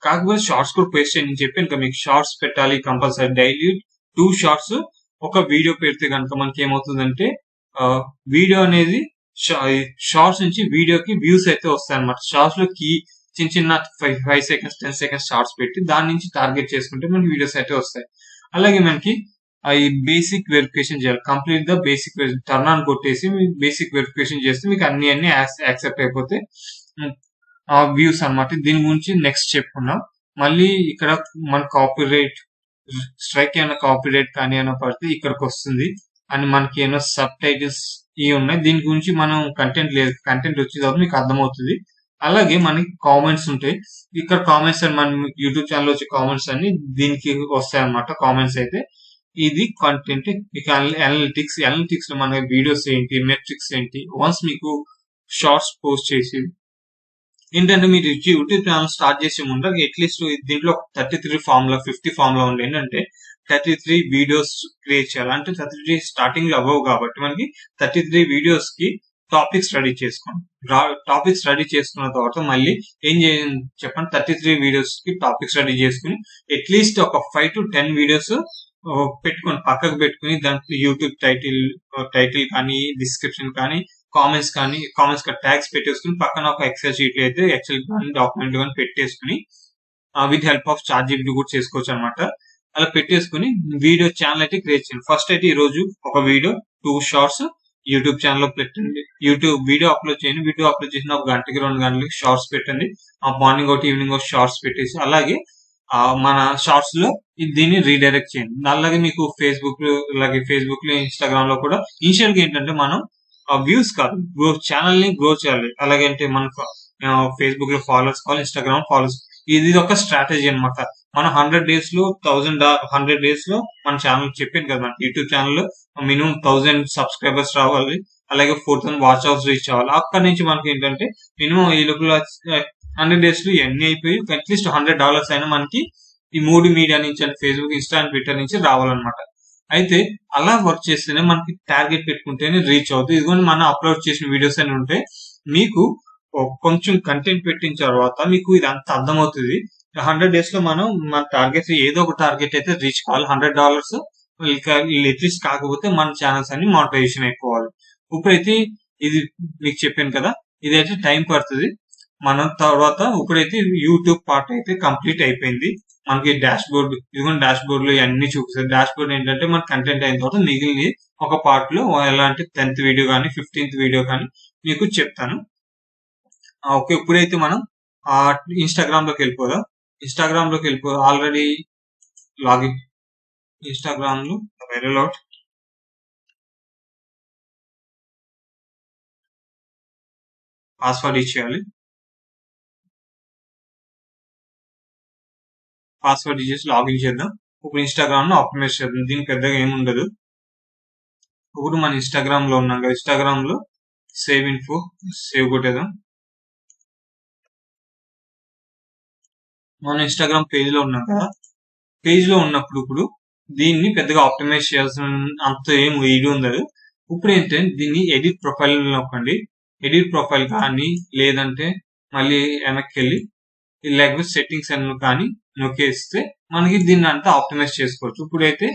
కాకపోతే షార్ట్స్ కూడా పేస్ట్ చేయండి. నేను చెప్పాను కదా మీకు షార్ట్స్ పెట్టాలి కంపల్సరీ. డైలీ 2 షార్ట్స్ ఒక వీడియో పెడితే కనుక మనకి ఏమవుతుందంటే వీడియో అనేది షార్ట్స్ నుంచి వీడియోకి వ్యూస్ అయితే వస్తాయి అనమాట. షార్ట్స్ లో చిన్న 5 seconds 10 seconds షార్ట్స్ పెట్టి దాని నుంచి టార్గెట్ చేసుకుంటే మనకి వీడియోస్ అయితే వస్తాయి. అలాగే మనకి ఈ బేసిక్ వెరిఫికేషన్ చేయాలి. Complete the basic turn on కొట్టేసి బేసిక్ వెరిఫికేషన్ చేస్తే మీకు అన్ని యాక్సెప్ట్ అయిపోతే వ్యూస్ అన్నమాట. దీని గురించి నెక్స్ట్ చెప్పుకున్నాం. మళ్ళీ ఇక్కడ మన కాపీరైట్ స్ట్రైక్ అయిన కాపీరైట్ కానీ ఏమైనా పడితే ఇక్కడికి వస్తుంది. అని మనకి ఏమైనా సబ్ టైటిల్స్ ఇవి ఉన్నాయి. దీని గురించి మనం కంటెంట్ లేదు, కంటెంట్ వచ్చిన తర్వాత మీకు అర్థమవుతుంది. అలాగే మనకి కామెంట్స్ ఉంటాయి. ఇక్కడ కామెంట్స్ అని మన యూట్యూబ్ ఛానల్ వచ్చే కామెంట్స్ అన్ని దీనికి వస్తాయి అన్నమాట. కామెంట్స్ అయితే ఇది కంటెంట్. ఇక అనలిటిక్స్ లో మన వీడియోస్ ఏంటి, మెట్రిక్స్ ఏంటి, వన్స్ మీకు షార్ట్స్ పోస్ట్ చేసి ఏంటంటే మీరు యూట్యూబ్ ఛానల్ స్టార్ట్ చేసే ముందు అట్లీస్ట్ దీంట్లో 33 ఫార్ములా 50 ఫార్ములా ఉంది. ఏంటంటే 33 వీడియోస్ క్రియేట్ చేయాలి. అంటే 33 స్టార్టింగ్ లో అవ్వవు కాబట్టి మనకి 33 వీడియోస్ కి టాపిక్స్ రెడీ చేసుకోండి. టాపిక్స్ రెడీ చేసుకున్న తర్వాత మళ్ళీ ఏం చేయండి చెప్పండి, 33 వీడియోస్ కి టాపిక్స్ రెడీ చేసుకుని అట్లీస్ట్ ఒక 5 to 10 వీడియోస్ పెట్టుకొని పక్కకు పెట్టుకుని దాంట్లో యూట్యూబ్ టైటిల్ కానీ డిస్క్రిప్షన్ కానీ కామెంట్స్ ట్యాగ్స్ పెట్టేసుకుని పక్కన ఒక ఎక్సెల్ షీట్ అయితే ఎక్సెల్ కానీ డాక్యుమెంట్ కానీ పెట్టేసుకుని విత్ హెల్ప్ ఆఫ్ చార్ట్ కూడా చేసుకోవచ్చు అనమాట. అలా పెట్టేసుకుని వీడియో ఛానల్ అయితే క్రియేట్ చేయండి. ఫస్ట్ అయితే ఈ రోజు ఒక వీడియో 2 షార్ట్స్ యూట్యూబ్ ఛానల్లో పెట్టండి. యూట్యూబ్ వీడియో అప్లోడ్ చేయండి. వీడియో అప్లోడ్ చేసిన ఒక గంటకి 2 గంటలకి షార్ట్స్ పెట్టండి. మార్నింగ్ ఒకటి ఈవినింగ్ ఒకటి షార్ట్స్ పెట్టేసి అలాగే మన షార్ట్స్ లో దీన్ని రీడైరెక్ట్ చేయండి. అలాగే మీకు ఫేస్బుక్ లో ఇన్స్టాగ్రామ్ లో కూడా ఇనిషియల్ గా ఏంటంటే మనం వ్యూస్ కాదు, ఛానల్ ని గ్రో చేయాలి. అలాగంటే మనకు ఫేస్బుక్ లో ఫాలోవర్స్ కావాలి, ఇన్స్టాగ్రామ్ ఫాలోవర్స్. ఇది ఒక స్ట్రాటజీ అనమాట. మనం 100 డేస్ లో 100 డేస్ లో మన ఛానల్ చెప్పాను కదా, మన యూట్యూబ్ ఛానల్ మినిమం 1000 సబ్స్క్రైబర్స్ రావాలి, అలాగే 4000 వాచ్ అవర్స్ రీచ్ అవ్వాలి. అక్కడ నుంచి మనకి ఏంటంటే మినిమం ఈ లోపల 100 డేస్ లో ఇవన్నీ అయిపోయి అట్లీస్ట్ $100 అయినా మనకి ఈ 3 మీడియా నుంచి అంటే ఫేస్బుక్, ఇన్స్టా అండ్ ట్విట్టర్ నుంచి రావాలన్నమాట. అయితే అలా వర్క్ చేస్తేనే మనకి టార్గెట్ పెట్టుకుంటేనే రీచ్ అవుతుంది. ఇదిగోని మనం అప్లోడ్ చేసిన వీడియోస్ అని ఉంటే మీకు కొంచెం కంటెంట్ పెట్టిన తర్వాత మీకు ఇదంతా అర్థమవుతుంది. 100 డేస్ లో మనం మన టార్గెట్ ఏదో ఒక టార్గెట్ అయితే రీచ్ కావాలి. $100 అట్లీస్ట్ కాకపోతే మన ఛానల్స్ అన్ని మానిటైజేషన్ అయిపోవాలి. ఇప్పుడైతే ఇది మీకు చెప్పాను కదా, ఇదైతే టైం పడుతుంది. మనం తర్వాత ఇప్పుడైతే యూట్యూబ్ పార్ట్ అయితే కంప్లీట్ అయిపోయింది. మనకి డాష్ బోర్డ్, ఇదిగోండి డాష్ బోర్డ్ లో ఇవన్నీ చూపిస్తారు. డాష్ బోర్డ్ ఏంటంటే మన కంటెంట్ అయిన తర్వాత మిగిలిన ఒక పార్ట్ లో ఎలా అంటే 10th వీడియో కానీ 15th వీడియో కానీ మీకు చెప్తాను. ఓకే, ఇప్పుడైతే మనం ఇన్స్టాగ్రామ్ లోకి వెళ్ళిపోదాం. ఆల్రెడీ లాగిన్ ఇన్స్టాగ్రామ్ లో వైరల్ అవుట్ పాస్వర్డ్ ఇచ్చేయాలి. పాస్వర్డ్ ఇచ్చేసి లాగిన్ చేద్దాం. ఇప్పుడు ఇన్స్టాగ్రామ్ లో ఆప్టిమైజ్ చేద్దాం. దీనికి పెద్దగా ఏమి ఉండదు. ఇప్పుడు మన ఇన్స్టాగ్రామ్ లో ఉన్నాం కదా, ఇన్స్టాగ్రామ్ లో సేవ్ కొట్టేద్దాం. మన ఇన్స్టాగ్రామ్ పేజ్ లో ఉన్నాం కదా, పేజ్ లో ఉన్నప్పుడు ఇప్పుడు దీన్ని పెద్దగా ఆప్టిమైజ్ చేయాల్సిన అంత ఏం ఇది ఉండదు. ఇప్పుడు ఏంటంటే దీన్ని ఎడిట్ ప్రొఫైల్ నొక్కండి. ఎడిట్ ప్రొఫైల్ కానీ లేదంటే మళ్ళీ వెనక్కి వెళ్ళి లేకపోతే సెట్టింగ్స్ అని కానీ నొక్కేస్తే మనకి దీన్ని అంతా ఆప్టిమైజ్ చేసుకోవచ్చు. ఇప్పుడైతే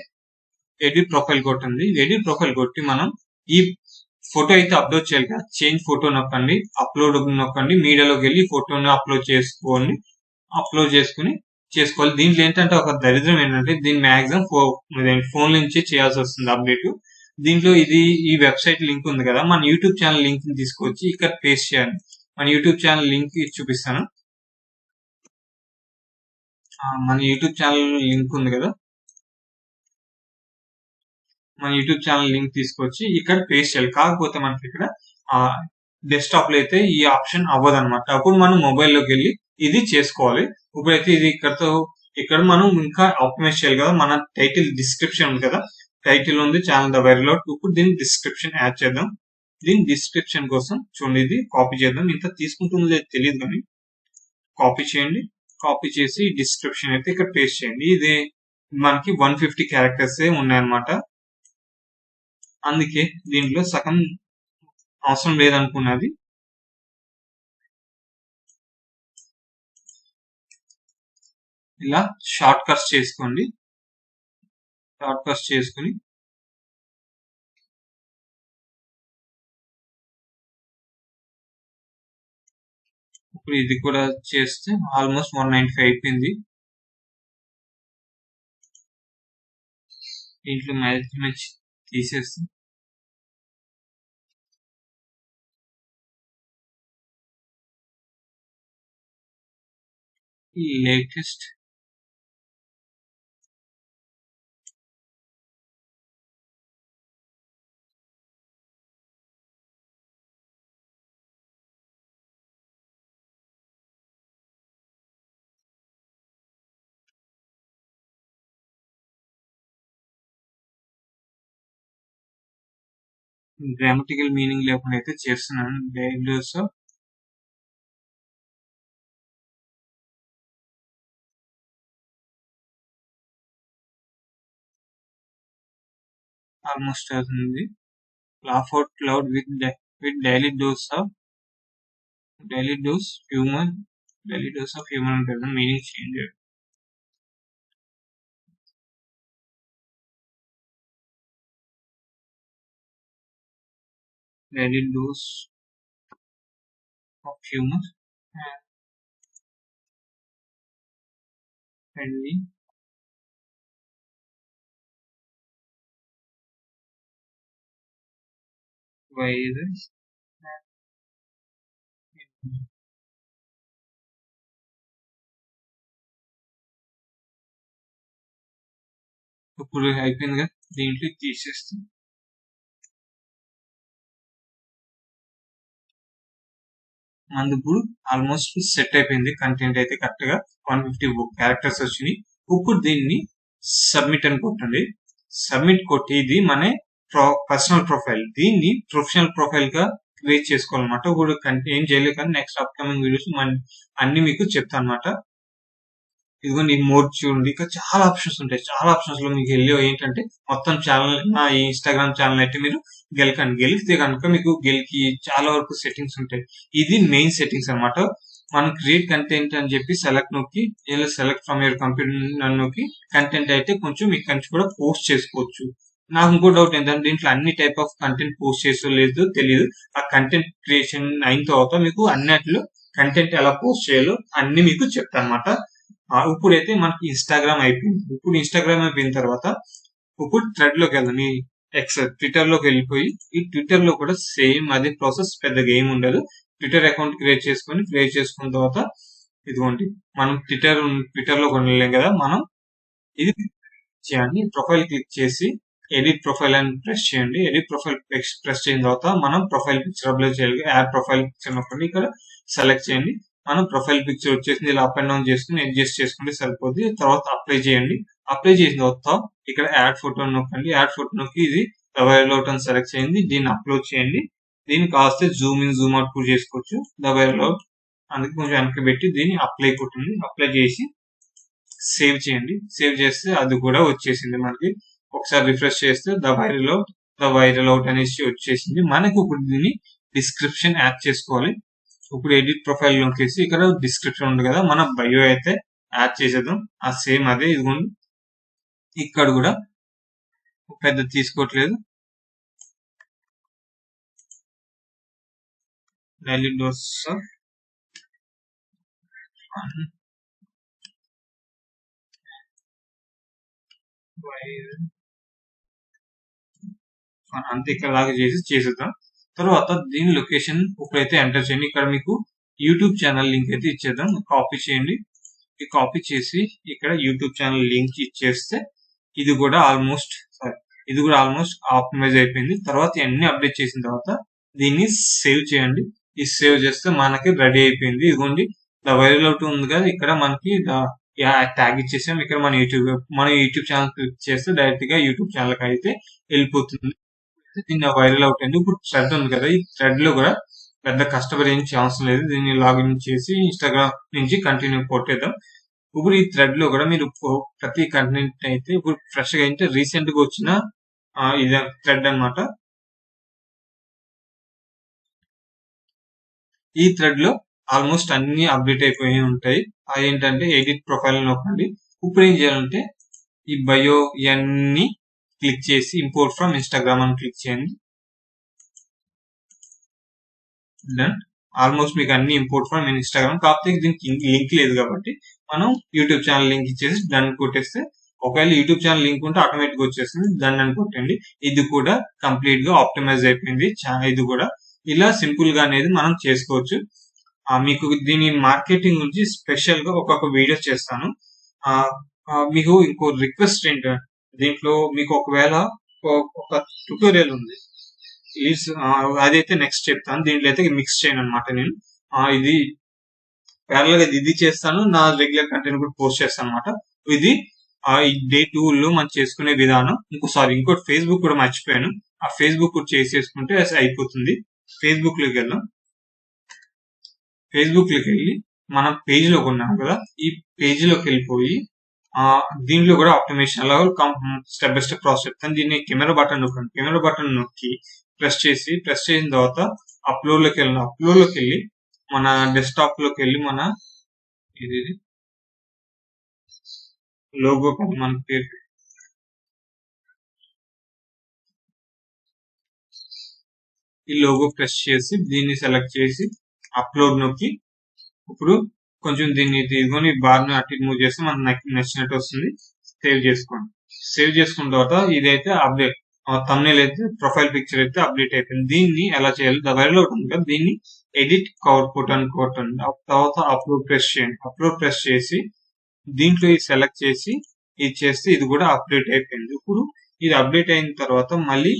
ఎడిట్ ప్రొఫైల్ కొట్టండి. ఎడిట్ ప్రొఫైల్ కొట్టి మనం ఈ ఫోటో అయితే అప్లోడ్ చేయాలి కదా, చేంజ్ ఫోటో నొక్కండి, అప్లోడ్ నొక్కండి, మీడియాలోకి వెళ్ళి ఫోటోని అప్లోడ్ చేసుకుని చేసుకోవాలి. దీంట్లో ఏంటంటే ఒక దరిద్రం ఏంటంటే దీన్ని మాక్సిమం ఫోన్ నుంచి చేయాల్సి వస్తుంది అప్డేట్. దీంట్లో ఈ వెబ్సైట్ లింక్ ఉంది కదా, మన యూట్యూబ్ ఛానల్ లింక్ తీసుకొచ్చి ఇక్కడ పేస్ట్ చేయాలి. మన యూట్యూబ్ ఛానల్ లింక్ చూపిస్తాను. మన యూట్యూబ్ ఛానల్ లింక్ ఉంది కదా, మన యూట్యూబ్ ఛానల్ లింక్ తీసుకొచ్చి ఇక్కడ పేస్ట్ చేయాలి. కాకపోతే మనకి ఇక్కడ డెస్క్టాప్ లో అయితే ఈ ఆప్షన్ అవ్వదు అనమాట. అప్పుడు మనం మొబైల్లోకి వెళ్ళి ఇది చేసుకోవాలి. ఇప్పుడైతే ఇది ఇక్కడ మనం ఇంకా ఆప్టిమైజ్ చేయాలి కదా. మన టైటిల్ డిస్క్రిప్షన్ ఉంది కదా, టైటిల్ ఉంది ఛానల్ ద వైరల్ అవుట్. ఇప్పుడు దీన్ని డిస్క్రిప్షన్ యాడ్ చేద్దాం. దీని డిస్క్రిప్షన్ కోసం చూడండి, ఇది కాపీ చేద్దాం. ఇంత తీసుకుంటుందో లేదు తెలియదు కానీ కాపీ చేయండి. కాపీ చేసి డిస్క్రిప్షన్ అయితే ఇక్కడ పేస్ట్ చేయండి. ఇది మనకి 150 క్యారెక్టర్స్ ఉన్నాయన్నమాట. అందుకే దీంట్లో సగం అవసరం లేదనుకున్నది. ఇలా షార్ట్ కట్స్ చేసుకోండి. షార్ట్ కట్స్ చేసుకుని ఇప్పుడు ఇది కూడా చేస్తే ఆల్మోస్ట్ 195 అయిపోయింది. దీంట్లో మ్యాచ్ తీసేస్తాం. ఈ లేటెస్ట్ గ్రామటికల్ మీనింగ్ లేకుండా అయితే చేస్తున్నాను. డైలీ ఆల్మోస్ట్ అవుతుంది. Laugh out loud with daily dose of human ఉంటుంది. Meaning change. Daily dose of humour friendly virus. ఇప్పుడు అయిపోయింది కదా, దీంట్లో తీసేస్తాం. మనది ఇప్పుడు ఆల్మోస్ట్ సెట్ అయిపోయింది. కంటెంట్ అయితే కరెక్ట్ గా 150 క్యారెక్టర్స్ వచ్చినాయి. ఇప్పుడు దీన్ని సబ్మిట్ అని కొట్టండి. సబ్మిట్ కొట్టి ఇది మన పర్సనల్ ప్రొఫైల్. దీన్ని ప్రొఫెషనల్ ప్రొఫైల్ గా క్రియేట్ చేసుకోవాలన్నమాట. ఇప్పుడు ఏం చేయలేదు కానీ నెక్స్ట్ అప్కమింగ్ వీడియోస్ అన్ని మీకు చెప్తాను అనమాట. ఇదిగోండి మోర్ చూడండి, ఇంకా చాలా ఆప్షన్స్ ఉంటాయి. చాలా ఆప్షన్స్ లో మీకు వెళ్ళి ఏంటంటే మొత్తం ఛానల్, నా ఇన్స్టాగ్రామ్ ఛానల్ అయితే మీరు గెలిస్తే కనుక మీకు చాలా వరకు సెట్టింగ్స్ ఉంటాయి. ఇది మెయిన్ సెట్టింగ్స్ అనమాట. మనం క్రియేట్ కంటెంట్ అని చెప్పి సెలెక్ట్ నొక్కి, సెలెక్ట్ ఫ్రమ్ యువర్ కంప్యూటర్ నొక్కి కంటెంట్ అయితే కొంచెం ఇక్కడ నుంచి కూడా పోస్ట్ చేసుకోవచ్చు. నాకు ఇంకో డౌట్ ఏంటంటే దీంట్లో అన్ని టైప్ ఆఫ్ కంటెంట్ పోస్ట్ చేసో లేదో తెలియదు. ఆ కంటెంట్ క్రియేషన్ అయిన తర్వాత మీకు అన్నిట్లో కంటెంట్ ఎలా పోస్ట్ చేయాలో అన్ని మీకు చెప్తాను అనమాట. ఇప్పుడైతే మనకి ఇన్స్టాగ్రామ్ అయిపోయింది. ఇప్పుడు ఇన్స్టాగ్రామ్ అయిపోయిన తర్వాత ఇప్పుడు థ్రెడ్ లోకి వెళ్దాం. ఈ ట్విట్టర్ లోకి వెళ్ళిపోయి, ఈ ట్విట్టర్ లో కూడా సేమ్ అదే ప్రాసెస్, పెద్దగా ఏమి ఉండదు. ట్విట్టర్ అకౌంట్ క్రియేట్ చేసుకున్న తర్వాత ఇదిగోండి మనం ట్విట్టర్ లో కొనలేం కదా, మనం ఇది చేయండి. ప్రొఫైల్ క్లిక్ చేసి ఎడిట్ ప్రొఫైల్ అని ప్రెస్ చేయండి. ఎడిట్ ప్రొఫైల్ ప్రెస్ చేసిన తర్వాత మనం ప్రొఫైల్ పిక్చర్ అప్లోడ్ చేయాలి. యాడ్ ప్రొఫైల్ పిక్చర్ నొక్కండి, ఇక్కడ సెలెక్ట్ చేయండి. మనం ప్రొఫైల్ పిక్చర్ వచ్చేసింది. ఇలా అప్ అండ్ డౌన్ చేసుకుని అడ్జస్ట్ చేసుకుంటే సరిపోద్ది. తర్వాత అప్లై చేయండి. అప్లై చేసిన తర్వాత ఇక్కడ యాడ్ ఫోటో నొక్కండి. యాడ్ ఫోటో నొక్కి ఇది వైరల్ అవుట్ అని సెలెక్ట్ చేయండి. దీన్ని అప్లోడ్ చేయండి. దీన్ని కాస్తే జూమ్ ఇన్ జూమ్ అవుట్ కూడా చేసుకోవచ్చు. వైరల్ అవుట్ అందుకే కొంచెం వెనక్కి పెట్టి దీన్ని అప్లై కొట్టండి. అప్లై చేసి సేవ్ చేయండి. సేవ్ చేస్తే అది కూడా వచ్చేసింది మనకి. ఒకసారి రిఫ్రెష్ చేస్తే ద వైరల్ అవుట్ అనేసి వచ్చేసింది. మనకు ఇప్పుడు దీన్ని డిస్క్రిప్షన్ యాడ్ చేసుకోవాలి. ఇప్పుడు ఎడిట్ ప్రొఫైల్ నొక్కేసి ఇక్కడ డిస్క్రిప్షన్ ఉంది కదా, మన బయో అయితే యాడ్ చేసేద్దాం. ఆ సేమ్ అదే ఇదిగోండి, ఇక్కడ కూడా పెద్ద తీసుకోవట్లేదు. డైలీ డోస్ అంతే, ఇక్కడ లాగా చేసేద్దాం. తర్వాత దీని లొకేషన్ ఇప్పుడైతే ఎంటర్ చేయండి. ఇక్కడ మీకు యూట్యూబ్ ఛానల్ లింక్ అయితే ఇచ్చేద్దాం. కాపీ చేయండి. ఈ కాపీ చేసి ఇక్కడ యూట్యూబ్ ఛానల్ లింక్ ఇచ్చేస్తే ఇది కూడా ఆల్మోస్ట్ ఆప్టిమైజ్ అయిపోయింది. తర్వాత అన్ని అప్డేట్ చేసిన తర్వాత దీన్ని సేవ్ చేయండి. ఈ సేవ్ చేస్తే మనకి రెడీ అయిపోయింది. ఇదిగోండి ద వైరల్ అవుట్ ఉంది కదా, ఇక్కడ మనకి ట్యాగ్ ఇచ్చేసాం. ఇక్కడ మన యూట్యూబ్ ఛానల్ క్లిక్ చేస్తే డైరెక్ట్ గా యూట్యూబ్ ఛానల్ కి అయితే వెళ్ళిపోతుంది. దీన్ని వైరల్ అవుట్ అయింది. ఇప్పుడు థ్రెడ్ ఉంది కదా, ఈ థ్రెడ్ లో కూడా పెద్ద కష్టపడే ఛాన్స్ లేదు. దీన్ని లాగిన్ చేసి ఇన్స్టాగ్రామ్ నుంచి కంటిన్యూ కొట్టేద్దాం. ఇప్పుడు ఈ థ్రెడ్ లో కూడా మీరు ప్రతి కంటెంట్ అయితే ఇప్పుడు ఫ్రెష్ గా అయితే రీసెంట్ గా వచ్చిన ఇది థ్రెడ్ అనమాట. ఈ థ్రెడ్ లో ఆల్మోస్ట్ అన్ని అప్డేట్ అయిపోయి ఉంటాయి. అదేంటంటే ఎడిట్ ప్రొఫైల్ నొక్కండి. ఇప్పుడు ఏం చేయాలంటే ఈ బయో ఇవన్నీ క్లిక్ చేసి ఇంపోర్ట్ ఫ్రమ్ ఇన్స్టాగ్రామ్ అని క్లిక్ చేయండి. డన్. ఆల్మోస్ట్ మీకు అన్ని ఇంపోర్ట్ ఫ్రమ్ ఇన్స్టాగ్రామ్. కాకపోతే దీనికి లింక్ లేదు కాబట్టి మనం యూట్యూబ్ ఛానల్ లింక్ ఇచ్చేసి డన్ కొట్టేస్తే ఒకవేళ యూట్యూబ్ ఛానల్ లింక్ ఉంటే ఆటోమేటిక్ వచ్చేస్తుంది, దాన్ని అనుకోండి. ఇది కూడా కంప్లీట్ గా ఆప్టిమైజ్ అయిపోయింది. ఇది కూడా ఇలా సింపుల్ గా అనేది మనం చేసుకోవచ్చు. మీకు దీని మార్కెటింగ్ గురించి స్పెషల్ గా ఒక్కొక్క వీడియో చేస్తాను. మీకు ఇంకో రిక్వెస్ట్ ఏంటంటే, దీంట్లో మీకు ఒకవేళ ఒక ట్యూటోరియల్ ఉంది, అదైతే నెక్స్ట్ చెప్తాను. దీంట్లో అయితే మిక్స్ చేయను అనమాట నేను. ఇది ప్యారల్ గా ఇది చేస్తాను, నా రెగ్యులర్ కంటెంట్ కూడా పోస్ట్ చేస్తాను అనమాట. ఇది డే 2 లో మనం చేసుకునే విధానం. ఇంకోటి ఫేస్బుక్ కూడా మర్చిపోయాను. ఆ ఫేస్బుక్ కూడా చేసేసుకుంటే అయిపోతుంది. ఫేస్బుక్ లోకి వెళ్దాం. ఫేస్బుక్ లోకి వెళ్ళి మనం పేజ్ లోకి ఉన్నాం కదా, ఈ పేజ్ లోకి వెళ్ళిపోయి దీంట్లో కూడా ఆప్టిమైజేషన్ అలా స్టెప్ బై స్టెప్ ప్రాసెస్ చెప్తాను. దీన్ని కెమెరా బటన్ నొక్కండి. కెమెరా బటన్ నొక్కి ప్రెస్ చేసిన తర్వాత అప్లోడ్ లోకి వెళ్ళి మన డెస్క్టాప్ లోకి వెళ్ళి మన ఇది లోగో మన పేరు ఈ లోగో ప్రెస్ చేసి దీన్ని సెలెక్ట్ చేసి అప్లోడ్ నొక్కి ఇప్పుడు కొంచెం దీన్ని తీసుకొని బార్ని అటు మూవ్ చేస్తే మనకు నచ్చినట్టు వస్తుంది. సేవ్ చేసుకోండి. సేవ్ చేసుకున్న తర్వాత ఇదైతే అప్డేట్ థంబ్నెయిల్ అయితే ప్రొఫైల్ పిక్చర్ అయితే అప్డేట్ అయిపోయింది. దీన్ని ఎలా చేయాలి, వైరల్ అవుతుంది కదా, దీన్ని ఎడిట్ కవర్ ఫోటో అని కొట్టండి. తర్వాత అప్లోడ్ ప్రెస్ చేయండి. అప్లోడ్ ప్రెస్ చేసి దీంట్లో ఇది సెలెక్ట్ చేసి ఇది చేస్తే ఇది కూడా అప్డేట్ అయిపోయింది. ఇప్పుడు ఇది అప్డేట్ అయిన తర్వాత మళ్ళీ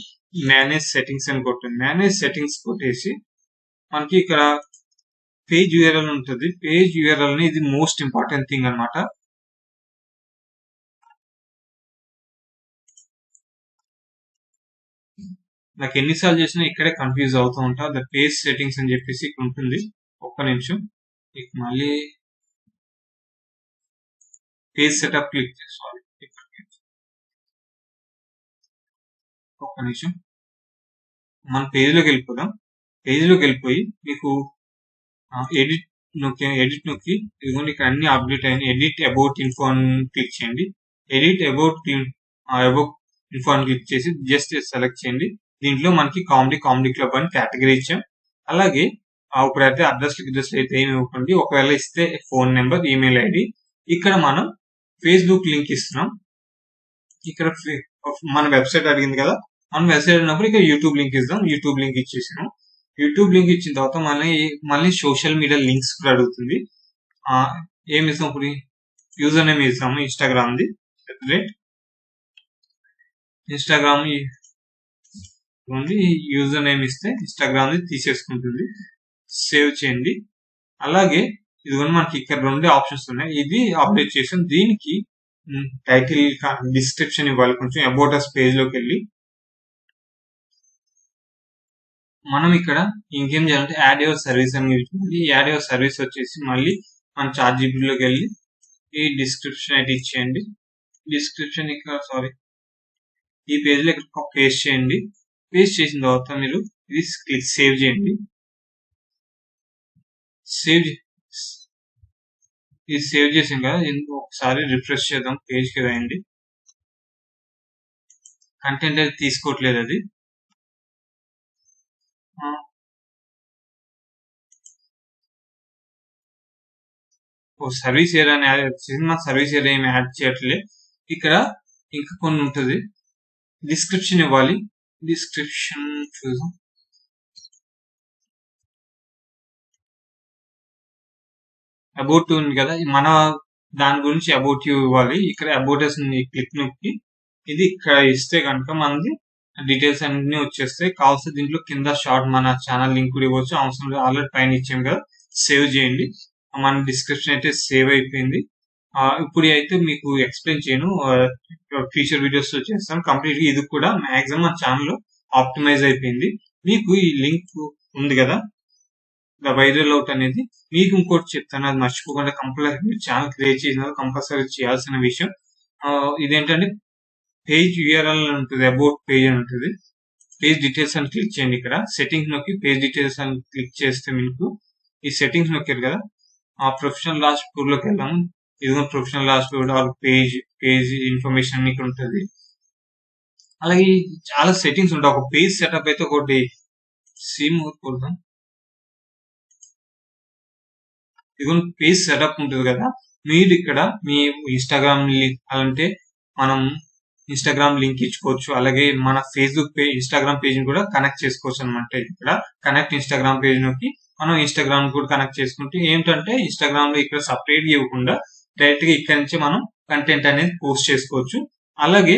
మేనేజ్ సెట్టింగ్స్ అని కొట్టండి. మేనేజ్ సెట్టింగ్స్ కొట్టేసి మనకి ఇక్కడ పేజ్ యూఆర్ఎల్ ఉంటుంది. పేజ్ యూఆర్ఎల్ ని ఇది మోస్ట్ ఇంపార్టెంట్ థింగ్ అనమాట. నాకు ఎన్నిసార్లు చేసినా ఇక్కడే కన్ఫ్యూజ్ అవుతూ ఉంటా. ద పేజ్ సెట్టింగ్స్ అని చెప్పేసి ఇక్కడ ఉంటుంది. ఒక్క నిమిషం, మళ్ళీ పేజ్ సెటప్ క్లిక్ చేసుకోవాలి. ఒక్క నిమిషం, మన పేజ్ లోకి వెళ్ళిపోదాం. పేజ్ లోకి వెళ్ళిపోయి మీకు ఎడిట్ నొక్కి ఇదిగోండి ఇక్కడ అన్ని అప్డేట్ అయిన ఎడిట్ అబౌట్ ఇన్ఫో అని క్లిక్ చేయండి. ఎడిట్ అబౌట్ ఇన్ఫో అని క్లిక్ చేసి జస్ట్ సెలెక్ట్ చేయండి. దీంట్లో మనకి కామెడీ క్లబ్ అని కేటగిరీ ఇచ్చాం. అలాగే ఇప్పుడైతే అడ్రస్ అయితే ఏమి ఇవ్వకండి. ఒకవేళ ఇస్తే ఫోన్ నెంబర్, ఈమెయిల్ ఐడి. ఇక్కడ మనం ఫేస్బుక్ లింక్ ఇస్తున్నాం. ఇక్కడ మన వెబ్సైట్ అడిగింది కదా, మన వెబ్సైట్ అడిగినప్పుడు ఇక్కడ యూట్యూబ్ లింక్ ఇద్దాం. యూట్యూబ్ లింక్ ఇచ్చేసాం. యూట్యూబ్ లింక్ ఇచ్చిన తర్వాత మళ్ళీ సోషల్ మీడియా లింక్స్ కూడా అడుగుతుంది. ఏమి ఇస్తాం ఇప్పుడు, యూజర్ నేమ్ ఇస్తాము Instagram the. Instagram user name ఇస్తే ఇన్స్టాగ్రామ్ ది తీసేసుకుంటుంది. సేవ్ చేయండి. అలాగే ఇదిగోండి మనకి ఇక్కడ 2 ఆప్షన్స్ ఉన్నాయి. ఇది అప్డేట్ చేసాం. దీనికి టైటిల్ డిస్క్రిప్షన్ ఇవ్వాలి. కొంచెం అబౌట్ అస్ పేజ్ లోకి వెళ్ళి మనం ఇక్కడ ఇంకేం చేయాలంటే యాడ్ యువర్ సర్వీస్ అని ఈ యాడ్ యువర్ సర్వీస్ వచ్చేసి మళ్ళీ మన చార్ట్జిపిటిలోకి వెళ్ళి ఈ డిస్క్రిప్షన్ అయితే ఇచ్చేయండి. డిస్క్రిప్షన్ ఇక్కడ ఈ పేజ్ లో ఇక్కడ పేస్ట్ చేయండి. పేస్ట్ చేసిన తర్వాత మీరు ఇది క్లిక్ సేవ్ చేయండి. ఇది సేవ్ చేసాం కదా, ఒకసారి రిఫ్రెష్ చేద్దాం. పేజ్ కి రాయండి. కంటెంట్ అయితే తీసుకోవట్లేదు. అది సర్వీస్ ఏరియా సర్వీస్ ఏరియా ఏమి యాడ్ చేయట్లేదు. ఇక్కడ ఇంకా కొన్ని ఉంటుంది. డిస్క్రిప్షన్ ఇవ్వాలి. డిస్క్రిప్షన్ చూద్దాం. అబౌట్ ఉంది కదా, మన దాని గురించి అబౌట్ యూ ఇవ్వాలి. ఇక్కడ అబౌట్ క్లిక్ నొక్కి ఇది ఇక్కడ ఇస్తే కనుక మనది డీటెయిల్స్ అన్ని వచ్చేస్తాయి. కావాల్సిన దీంట్లో కింద షార్ట్ మన ఛానల్ లింక్ కూడా ఇవ్వచ్చు. అవసరం ఆల్రెడీ పైన ఇచ్చాం కదా, సేవ్ చేయండి. మన డిస్క్రిప్షన్ అయితే సేవ్ అయిపోయింది. ఇప్పుడు అయితే మీకు ఎక్స్ప్లెయిన్ చేయను, ఫ్యూచర్ వీడియోస్ లో చేస్తాను. కంప్లీట్ ఇది కూడా మాక్సిమం మన ఛానల్ ఆప్టిమైజ్ అయిపోయింది. మీకు ఈ లింక్ ఉంది కదా, వైరల్ అవుట్ అనేది, మీకు ఇంకోటి చెప్తాను, అది మర్చిపోకుండా కంపల్సరీ ఛానల్ క్రియేట్ చేసిన కంపల్సరీ చేయాల్సిన విషయం. ఇదేంటంటే పేజ్ యూఆర్ఎల్ ఉంటుంది, అబౌట్ పేజ్ అని ఉంటుంది. పేజ్ డీటెయిల్స్ అని క్లిక్ చేయండి. ఇక్కడ సెట్టింగ్స్ నొక్కి పేజ్ డీటెయిల్స్ అని క్లిక్ చేస్తే మీకు ఈ సెట్టింగ్స్ నొక్కారు కదా, ఆ ప్రొఫెషనల్ డాష్బోర్డ్ లోకి వెళ్దాము. ఇదిగో professional dashboard are page information ఇక్కడ ఉంటుంది. అలాగే చాలా సెట్టింగ్స్ ఉంటాయి. ఒక పేజ్ సెటప్ అయితే ఒకటి సేమ్ కొడదాం. ఇదిగో పేజ్ సెటప్ ఉంటుంది కదా, మీరు ఇక్కడ మీ ఇన్స్టాగ్రామ్ లింక్ అంటే మనం ఇన్స్టాగ్రామ్ లింక్ ఇచ్చుకోవచ్చు. అలాగే మన ఫేస్బుక్ పేజ్, ఇన్స్టాగ్రామ్ పేజ్ ని కూడా కనెక్ట్ చేసుకోవచ్చు అనమాట. ఇక్కడ కనెక్ట్ ఇన్స్టాగ్రామ్ పేజ్ నొక్కి మనం ఇన్స్టాగ్రామ్ కూడా కనెక్ట్ చేసుకుంటే ఏంటంటే ఇన్స్టాగ్రామ్ లో ఇక్కడ సపరేట్ ఇవ్వకుండా డైరెక్ట్ గా ఇక్కడ నుంచి మనం కంటెంట్ అనేది పోస్ట్ చేసుకోవచ్చు. అలాగే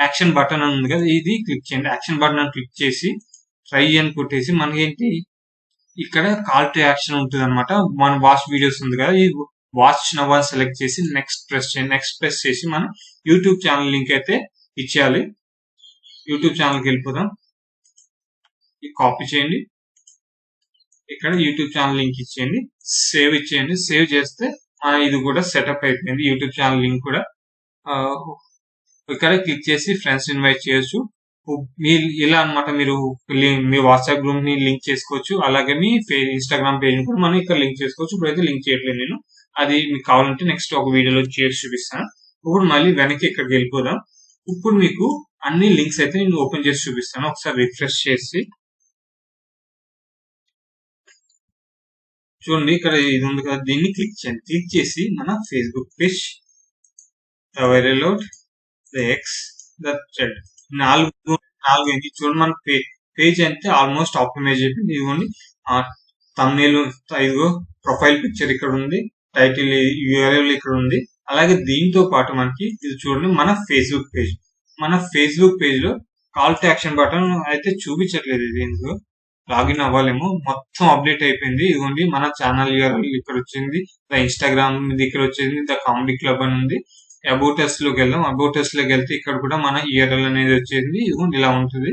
యాక్షన్ బటన్ ఉంది కదా, ఇది క్లిక్ చేయండి. యాక్షన్ బటన్ క్లిక్ చేసి ట్రై అని కొట్టేసి మనకేంటి ఇక్కడ కాల్ టు యాక్షన్ ఉంటుంది అనమాట. మన వాచ్ వీడియోస్ ఉంది కదా, ఈ వాచ్ నవ్ అని సెలెక్ట్ చేసి నెక్స్ట్ ప్రెస్ చేయండి. నెక్స్ట్ ప్రెస్ చేసి మనం యూట్యూబ్ ఛానల్ లింక్ అయితే ఇచ్చేయాలి. యూట్యూబ్ ఛానల్కి వెళ్ళిపోదాం. కాపీ చేయండి, ఇక్కడ యూట్యూబ్ ఛానల్ లింక్ ఇచ్చేయండి, సేవ్ ఇచ్చేయండి. సేవ్ చేస్తే ఇది కూడా సెటప్ అయిపోయింది. యూట్యూబ్ ఛానల్ లింక్ కూడా ఇక్కడ క్లిక్ చేసి ఫ్రెండ్స్ ఇన్వైట్ చేయొచ్చు. ఇలా అనమాట మీరు మీ వాట్సాప్ గ్రూప్ ని లింక్ చేసుకోవచ్చు. అలాగే మీ ఇన్స్టాగ్రామ్ పేజ్ ని కూడా మనం ఇక్కడ లింక్ చేసుకోవచ్చు. ఇప్పుడైతే లింక్ చేయట్లేదు నేను, అది మీకు కావాలంటే నెక్స్ట్ ఒక వీడియోలో చేసి చూపిస్తాను. ఇప్పుడు మళ్ళీ వెనక్కి ఇక్కడికి వెళ్ళిపోదాం. ఇప్పుడు మీకు అన్ని లింక్స్ అయితే నేను ఓపెన్ చేసి చూపిస్తాను. ఒకసారి రిఫ్రెష్ చేసి చూడండి, ఇక్కడ ఇది ఉంది కదా, దీన్ని క్లిక్ చేయండి. క్లిక్ చేసి మన Facebook page viral out X నాలుగు అయింది. చూడండి మన పేజ్ అయితే ఆల్మోస్ట్ ఆప్టిమైజ్ అయిపోయింది. ఇదిగోండి థంబ్నెయిల్, ఇదిగో ప్రొఫైల్ పిక్చర్ ఇక్కడ ఉంది, టైటిల్ యూఆర్ఎల్ ఇక్కడ ఉంది. అలాగే దీంతో పాటు మనకి ఇది చూడండి మన ఫేస్బుక్ పేజ్. మన ఫేస్బుక్ పేజ్ లో కాల్ టు యాక్షన్ బటన్ అయితే చూపించట్లేదు. ఇది ఇందులో లాగిన్ అవ్వాలేమో, మొత్తం అప్డేట్ అయిపోయింది. ఇదిగోండి మన ఛానల్ యూఆర్ఎల్ ఇక్కడ వచ్చింది, ఇన్స్టాగ్రామ్ ఇక్కడ వచ్చింది, ద కామెడీ క్లబ్ అని ఉంది. అబౌట్ అస్ లోకి వెళ్దాం. అబౌట్ అస్ లోకి వెళ్తే ఇక్కడ కూడా మన యూఆర్ఎల్ అనేది వచ్చేది. ఇదిగోండి ఇలా ఉంటుంది.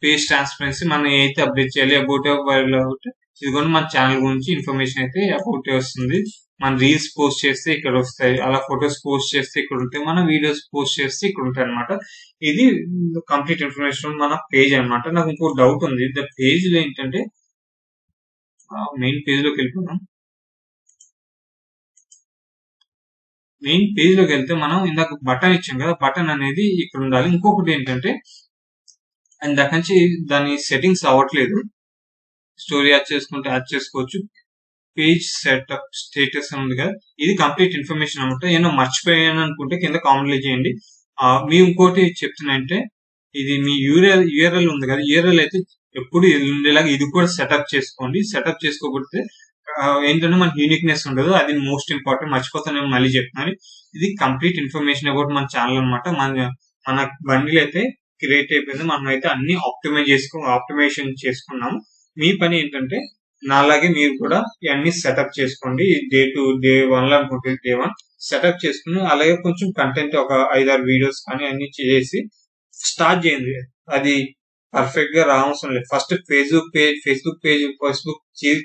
పేజ్ ట్రాన్స్పరెన్సీ మనం ఏదైతే అప్డేట్ చేయాలి, అబౌట్ వైరల్ అవుట్, ఇదిగోండి మన ఛానల్ గురించి ఇన్ఫర్మేషన్ అయితే అబౌట్ వస్తుంది. మన రీల్స్ పోస్ట్ చేస్తే ఇక్కడ వస్తాయి, అలా ఫొటోస్ పోస్ట్ చేస్తే ఇక్కడ ఉంటాయి, మన వీడియోస్ పోస్ట్ చేస్తే ఇక్కడ ఉంటాయి అనమాట. ఇది కంప్లీట్ ఇన్ఫర్మేషన్ మన పేజ్ అనమాట. నాకు ఇంకో డౌట్ ఉంది, ద పేజ్ లో ఏంటంటే మెయిన్ పేజ్ లోకి వెళ్ళిపోదాం. మెయిన్ పేజ్ లోకి వెళ్తే మనం ఇందాక బటన్ ఇచ్చాం కదా, బటన్ అనేది ఇక్కడ ఉండాలి. ఇంకొకటి ఏంటంటే ఇందాక నుంచి దాని సెట్టింగ్స్ అవ్వట్లేదు. స్టోరీ యాడ్ చేసుకుంటే యాడ్ చేసుకోవచ్చు. పేజ్ సెటప్ స్టేటస్ ఉంది కదా, ఇది కంప్లీట్ ఇన్ఫర్మేషన్ అనమాట. ఏమో మర్చిపోయాను అనుకుంటే కింద కామెంట్ చేయండి. మీ ఇంకోటి చెప్తున్నంటే ఇది మీ యూఆర్ఎల్ ఉంది కదా, యూఆర్ఎల్ అయితే ఎప్పుడు ఉండేలాగా ఇది కూడా సెటప్ చేసుకోండి. సెటప్ చేసుకోకపోతే ఏంటంటే మనకి యూనిక్నెస్ ఉండదు, అది మోస్ట్ ఇంపార్టెంట్. మర్చిపోతాను మళ్ళీ చెప్తున్నాను. ఇది కంప్లీట్ ఇన్ఫర్మేషన్ అబౌట్ మన ఛానల్ అనమాట. మన బండిల్ అయితే క్రియేట్ అయిపోయింది. మనం అయితే అన్ని ఆప్టిమైజేషన్ చేసుకున్నాము. మీ పని ఏంటంటే నాలాగే మీరు కూడా ఇవన్నీ సెటప్ చేసుకోండి. డే 1 అనుకుంటే డే 1 సెటప్ చేసుకుని అలాగే కొంచెం కంటెంట్ ఒక 5-6 వీడియోస్ కానీ అన్ని చేసి స్టార్ట్ చేయండి. అది పర్ఫెక్ట్ గా రావసరం లేదు. ఫస్ట్ ఫేస్బుక్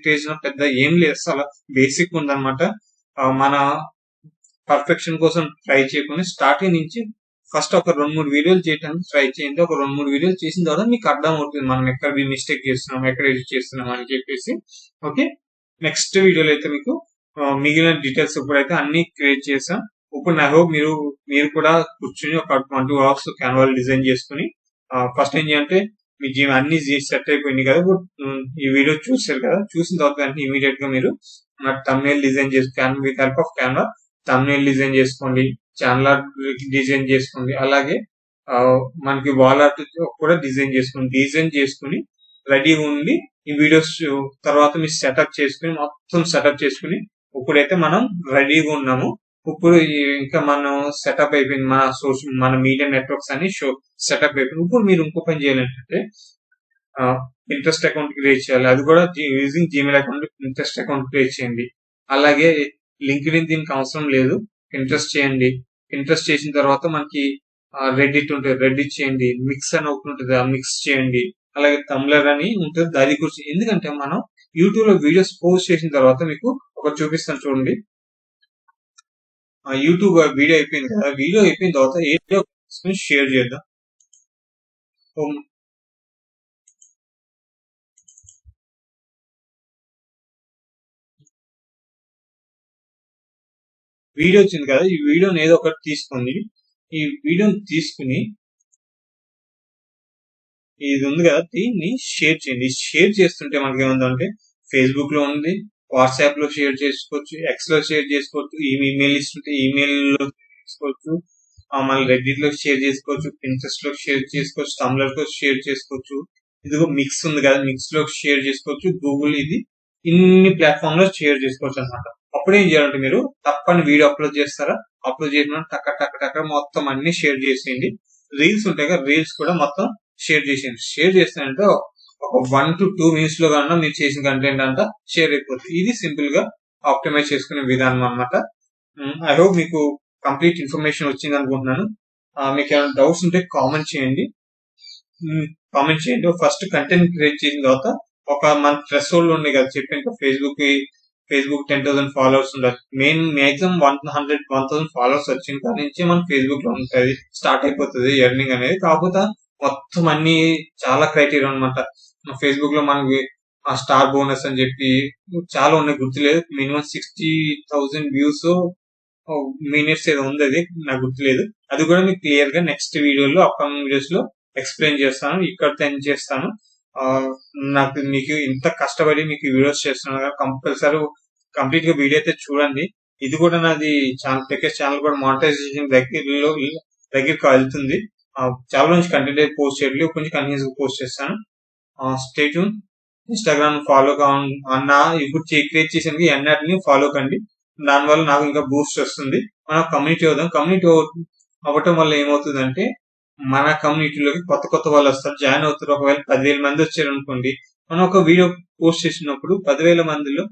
పేజ్ పెద్ద ఏం లేదు, అసలు బేసిక్ ఉందన్నమాట. మన పర్ఫెక్షన్ కోసం ట్రై చేయకుండా స్టార్టింగ్ నుంచి ఫస్ట్ ఒక 2-3 వీడియోలు చేయడానికి ట్రై చేయండి. ఒక 2-3 వీడియోలు చేసిన తర్వాత మీకు అర్థం అవుతుంది మనం ఎక్కడ మిస్టేక్ చేస్తున్నాం, ఎక్కడ ఎడిట్ చేస్తున్నాం అని చెప్పేసి. ఓకే, నెక్స్ట్ వీడియోలో అయితే మీకు మిగిలిన డీటెయిల్స్ ఇప్పుడైతే అన్ని క్రియేట్ చేసాం. ఇప్పుడు నా హోప్ మీరు కూడా కూర్చొని ఒక 1-2 అవర్స్ క్యాన్వా డిజైన్ చేసుకుని ఫస్ట్ ఏం చేయాలంటే మీ అన్ని సెట్ అయిపోయింది కదా, ఈ వీడియో చూసారు కదా, చూసిన తర్వాత వెంటనే ఇమీడియట్ గా మీరు థంబ్నెయిల్ డిజైన్ చేసుకోండి. With help of Canva thumbnail design చేసుకోండి, ఛానల్ ఆర్ట్ డిజైన్ చేసుకోండి, అలాగే మనకి వాల్ ఆర్ట్ కూడా డిజైన్ చేసుకుని రెడీగా ఉండి ఈ వీడియోస్ తర్వాత మీరు సెటప్ చేసుకుని మొత్తం సెటప్ చేసుకుని ఇప్పుడైతే మనం రెడీగా ఉన్నాము. ఇప్పుడు ఇంకా మనం సెటప్ అయిపోయింది, మన మీడియా నెట్వర్క్స్ అని సెటప్ అయిపోయింది. ఇప్పుడు మీరు ఇంకో పని చేయాలంటే ఇంట్రెస్ట్ అకౌంట్ క్రియేట్ చేయాలి. అది కూడా using Gmail account interest account create చేయండి. అలాగే లింక్డ్ఇన్ దీనికి అవసరం లేదు, ఇంట్రెస్ట్ చేయండి. ఇంట్రెస్ట్ చేసిన తర్వాత మనకి రెడ్డిట్ ఉంటుంది, రెడ్డిట్ చేయండి. మిక్స్ అని ఒకటి ఉంటుంది, ఆ మిక్స్ చేయండి. అలాగే తమ్లర్ అని ఉంటుంది, దాని గురించి. ఎందుకంటే మనం యూట్యూబ్ లో వీడియోస్ పోస్ట్ చేసిన తర్వాత మీకు ఒకటి చూపిస్తాను చూడండి. యూట్యూబ్ వీడియో అయిపోయింది కదా, వీడియో అయిపోయిన తర్వాత ఏదో షేర్ చేద్దాం. వీడియో వచ్చింది కదా, ఈ వీడియోని ఏదో ఒకటి తీసుకోండి. ఈ వీడియోని తీసుకుని ఇది ఉంది కదా, దీన్ని షేర్ చేయండి. షేర్ చేస్తుంటే మనకి ఏముందంటే ఫేస్బుక్ లో ఉంది, వాట్సాప్ లో షేర్ చేసుకోవచ్చు, ఎక్స్ లో షేర్ చేసుకోవచ్చు, ఈమెయిల్ ఇస్తుంటే ఈమెయిల్ లో చేసుకోవచ్చు, మళ్ళీ రెడ్డిట్ లో షేర్ చేసుకోవచ్చు, పింట్రెస్ట్ లో షేర్ చేసుకోవచ్చు, టంబ్లర్ లో షేర్ చేసుకోవచ్చు. ఇదిగో మిక్స్ ఉంది కదా, మిక్స్ లో షేర్ చేసుకోవచ్చు, గూగుల్ ఇది ఇన్ని ప్లాట్ఫామ్ లో షేర్ చేసుకోవచ్చు అనమాట. అప్పుడు ఏం చేయాలంటే మీరు తప్పని వీడియో అప్లోడ్ చేస్తారా, అప్లోడ్ చేసిన టక్క టక్క టక్క మొత్తం అన్ని షేర్ చేసేయండి. రీల్స్ ఉంటాయి కదా, రీల్స్ కూడా మొత్తం షేర్ చేసేయండి. షేర్ చేస్తానంటే ఒక 1 to 2 minutes లో కన్నా మీరు చేసిన కంటెంట్ అంతా షేర్ అయిపోతుంది. ఇది సింపుల్ గా ఆప్టిమైజ్ చేసుకునే విధానం అన్నమాట. ఐ హోప్ మీకు కంప్లీట్ ఇన్ఫర్మేషన్ వచ్చింది అనుకుంటున్నాను. మీకు ఏమైనా డౌట్స్ ఉంటే కామెంట్ చేయండి. ఫస్ట్ కంటెంట్ క్రియేట్ చేసిన తర్వాత ఒక మన థ్రెషోల్డ్ ఉండే కదా చెప్పాను, ఫేస్బుక్ 10,000 ఫాలోవర్స్ ఉండాలి. మాక్సిమం 100,000 ఫాలోవర్స్ వచ్చిన కాడి నుంచి మన ఫేస్బుక్ లో ఉంటుంది, స్టార్ట్ అయిపోతుంది ఎర్నింగ్ అనేది. కాకపోతే మొత్తం అన్ని చాలా క్రైటీరియా అనమాట. ఫేస్బుక్ లో మనకి స్టార్ బోనస్ అని చెప్పి చాలా ఉన్నాయి, గుర్తులేదు. మినిమం 60,000 వ్యూస్ మినిట్స్ ఏదో ఉంది, అది నాకు గుర్తులేదు. అది కూడా మీకు క్లియర్ గా నెక్స్ట్ వీడియోలో, అప్కమింగ్ వీడియోస్ లో ఎక్స్ప్లెయిన్ చేస్తాను. ఇక్కడితో ఎండ్ చేస్తాను. మీకు ఇంత కష్టపడి మీకు వీడియోస్ చేస్తున్నాను, కంపల్సరీ కంప్లీట్ గా వీడియో అయితే చూడండి. ఇది కూడా నాది ఛానల్ కూడా మానిటైజేషన్ దగ్గరికి వెళ్తుంది. చాలా నుంచి కంటెంట్ పోస్ట్ చేయలేదు, కొంచెం కంటిన్యూస్ గా పోస్ట్ చేస్తాను. Stay tune. ఇన్స్టాగ్రామ్ ఫాలో అన్న ఇప్పుడు క్రియేట్ చేసిన అన్నిటిని ఫాలో కండి. దానివల్ల నాకు ఇంకా బూస్ట్ వస్తుంది. మనం కమ్యూనిటీ అవుదాం. కమ్యూనిటీ అవ్వటం వల్ల ఏమవుతుందంటే మన కమ్యూనిటీలోకి కొత్త కొత్త వాళ్ళు వస్తారు, జాయిన్ అవుతారు. ఒకవేళ 10,000 మంది వచ్చారు అనుకోండి, మనం ఒక వీడియో పోస్ట్ చేసినప్పుడు 10,000 మందిలో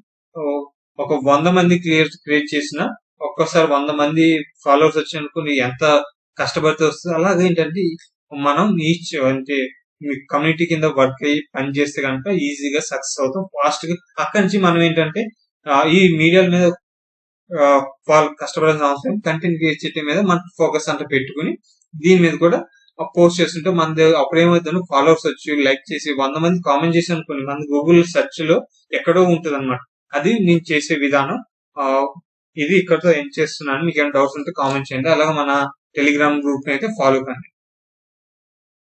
ఒక 100 మంది క్రియేట్ చేసిన ఒక్కసారి 100 మంది ఫాలోవర్స్ వచ్చారనుకోండి, ఎంత కష్టపడితే వస్తుంది. అలాగే ఏంటంటే మనం అంటే మీ కమ్యూనిటీ కింద వర్క్ అయ్యి పని చేస్తే కనుక ఈజీగా సక్సెస్ అవుతాం ఫాస్ట్ గా. అక్కడి నుంచి మనం ఏంటంటే ఈ మీడియాల మీద కష్టపడాల్సిన అవసరం, కంటెంట్ క్రియేట్ చేయడం మీద మన ఫోకస్ అంతా పెట్టుకుని దీని మీద కూడా పోస్ట్ చేస్తుంటే మన అప్పుడు ఏమవుతుంది, ఫాలోవర్స్ వచ్చి లైక్ చేసి 100 మంది కామెంట్ చేసి అనుకోండి, మన గూగుల్ సెర్చ్ లో ఎక్కడో ఉంటుంది అనమాట. అది నేను చేసే విధానం. ఇది ఇక్కడతో ఎండ్ చేస్తున్నాను. మీకు ఏమైనా డౌట్స్ ఉంటే కామెంట్ చేయండి. అలాగే మన టెలిగ్రామ్ గ్రూప్ అయితే ఫాలో కండి.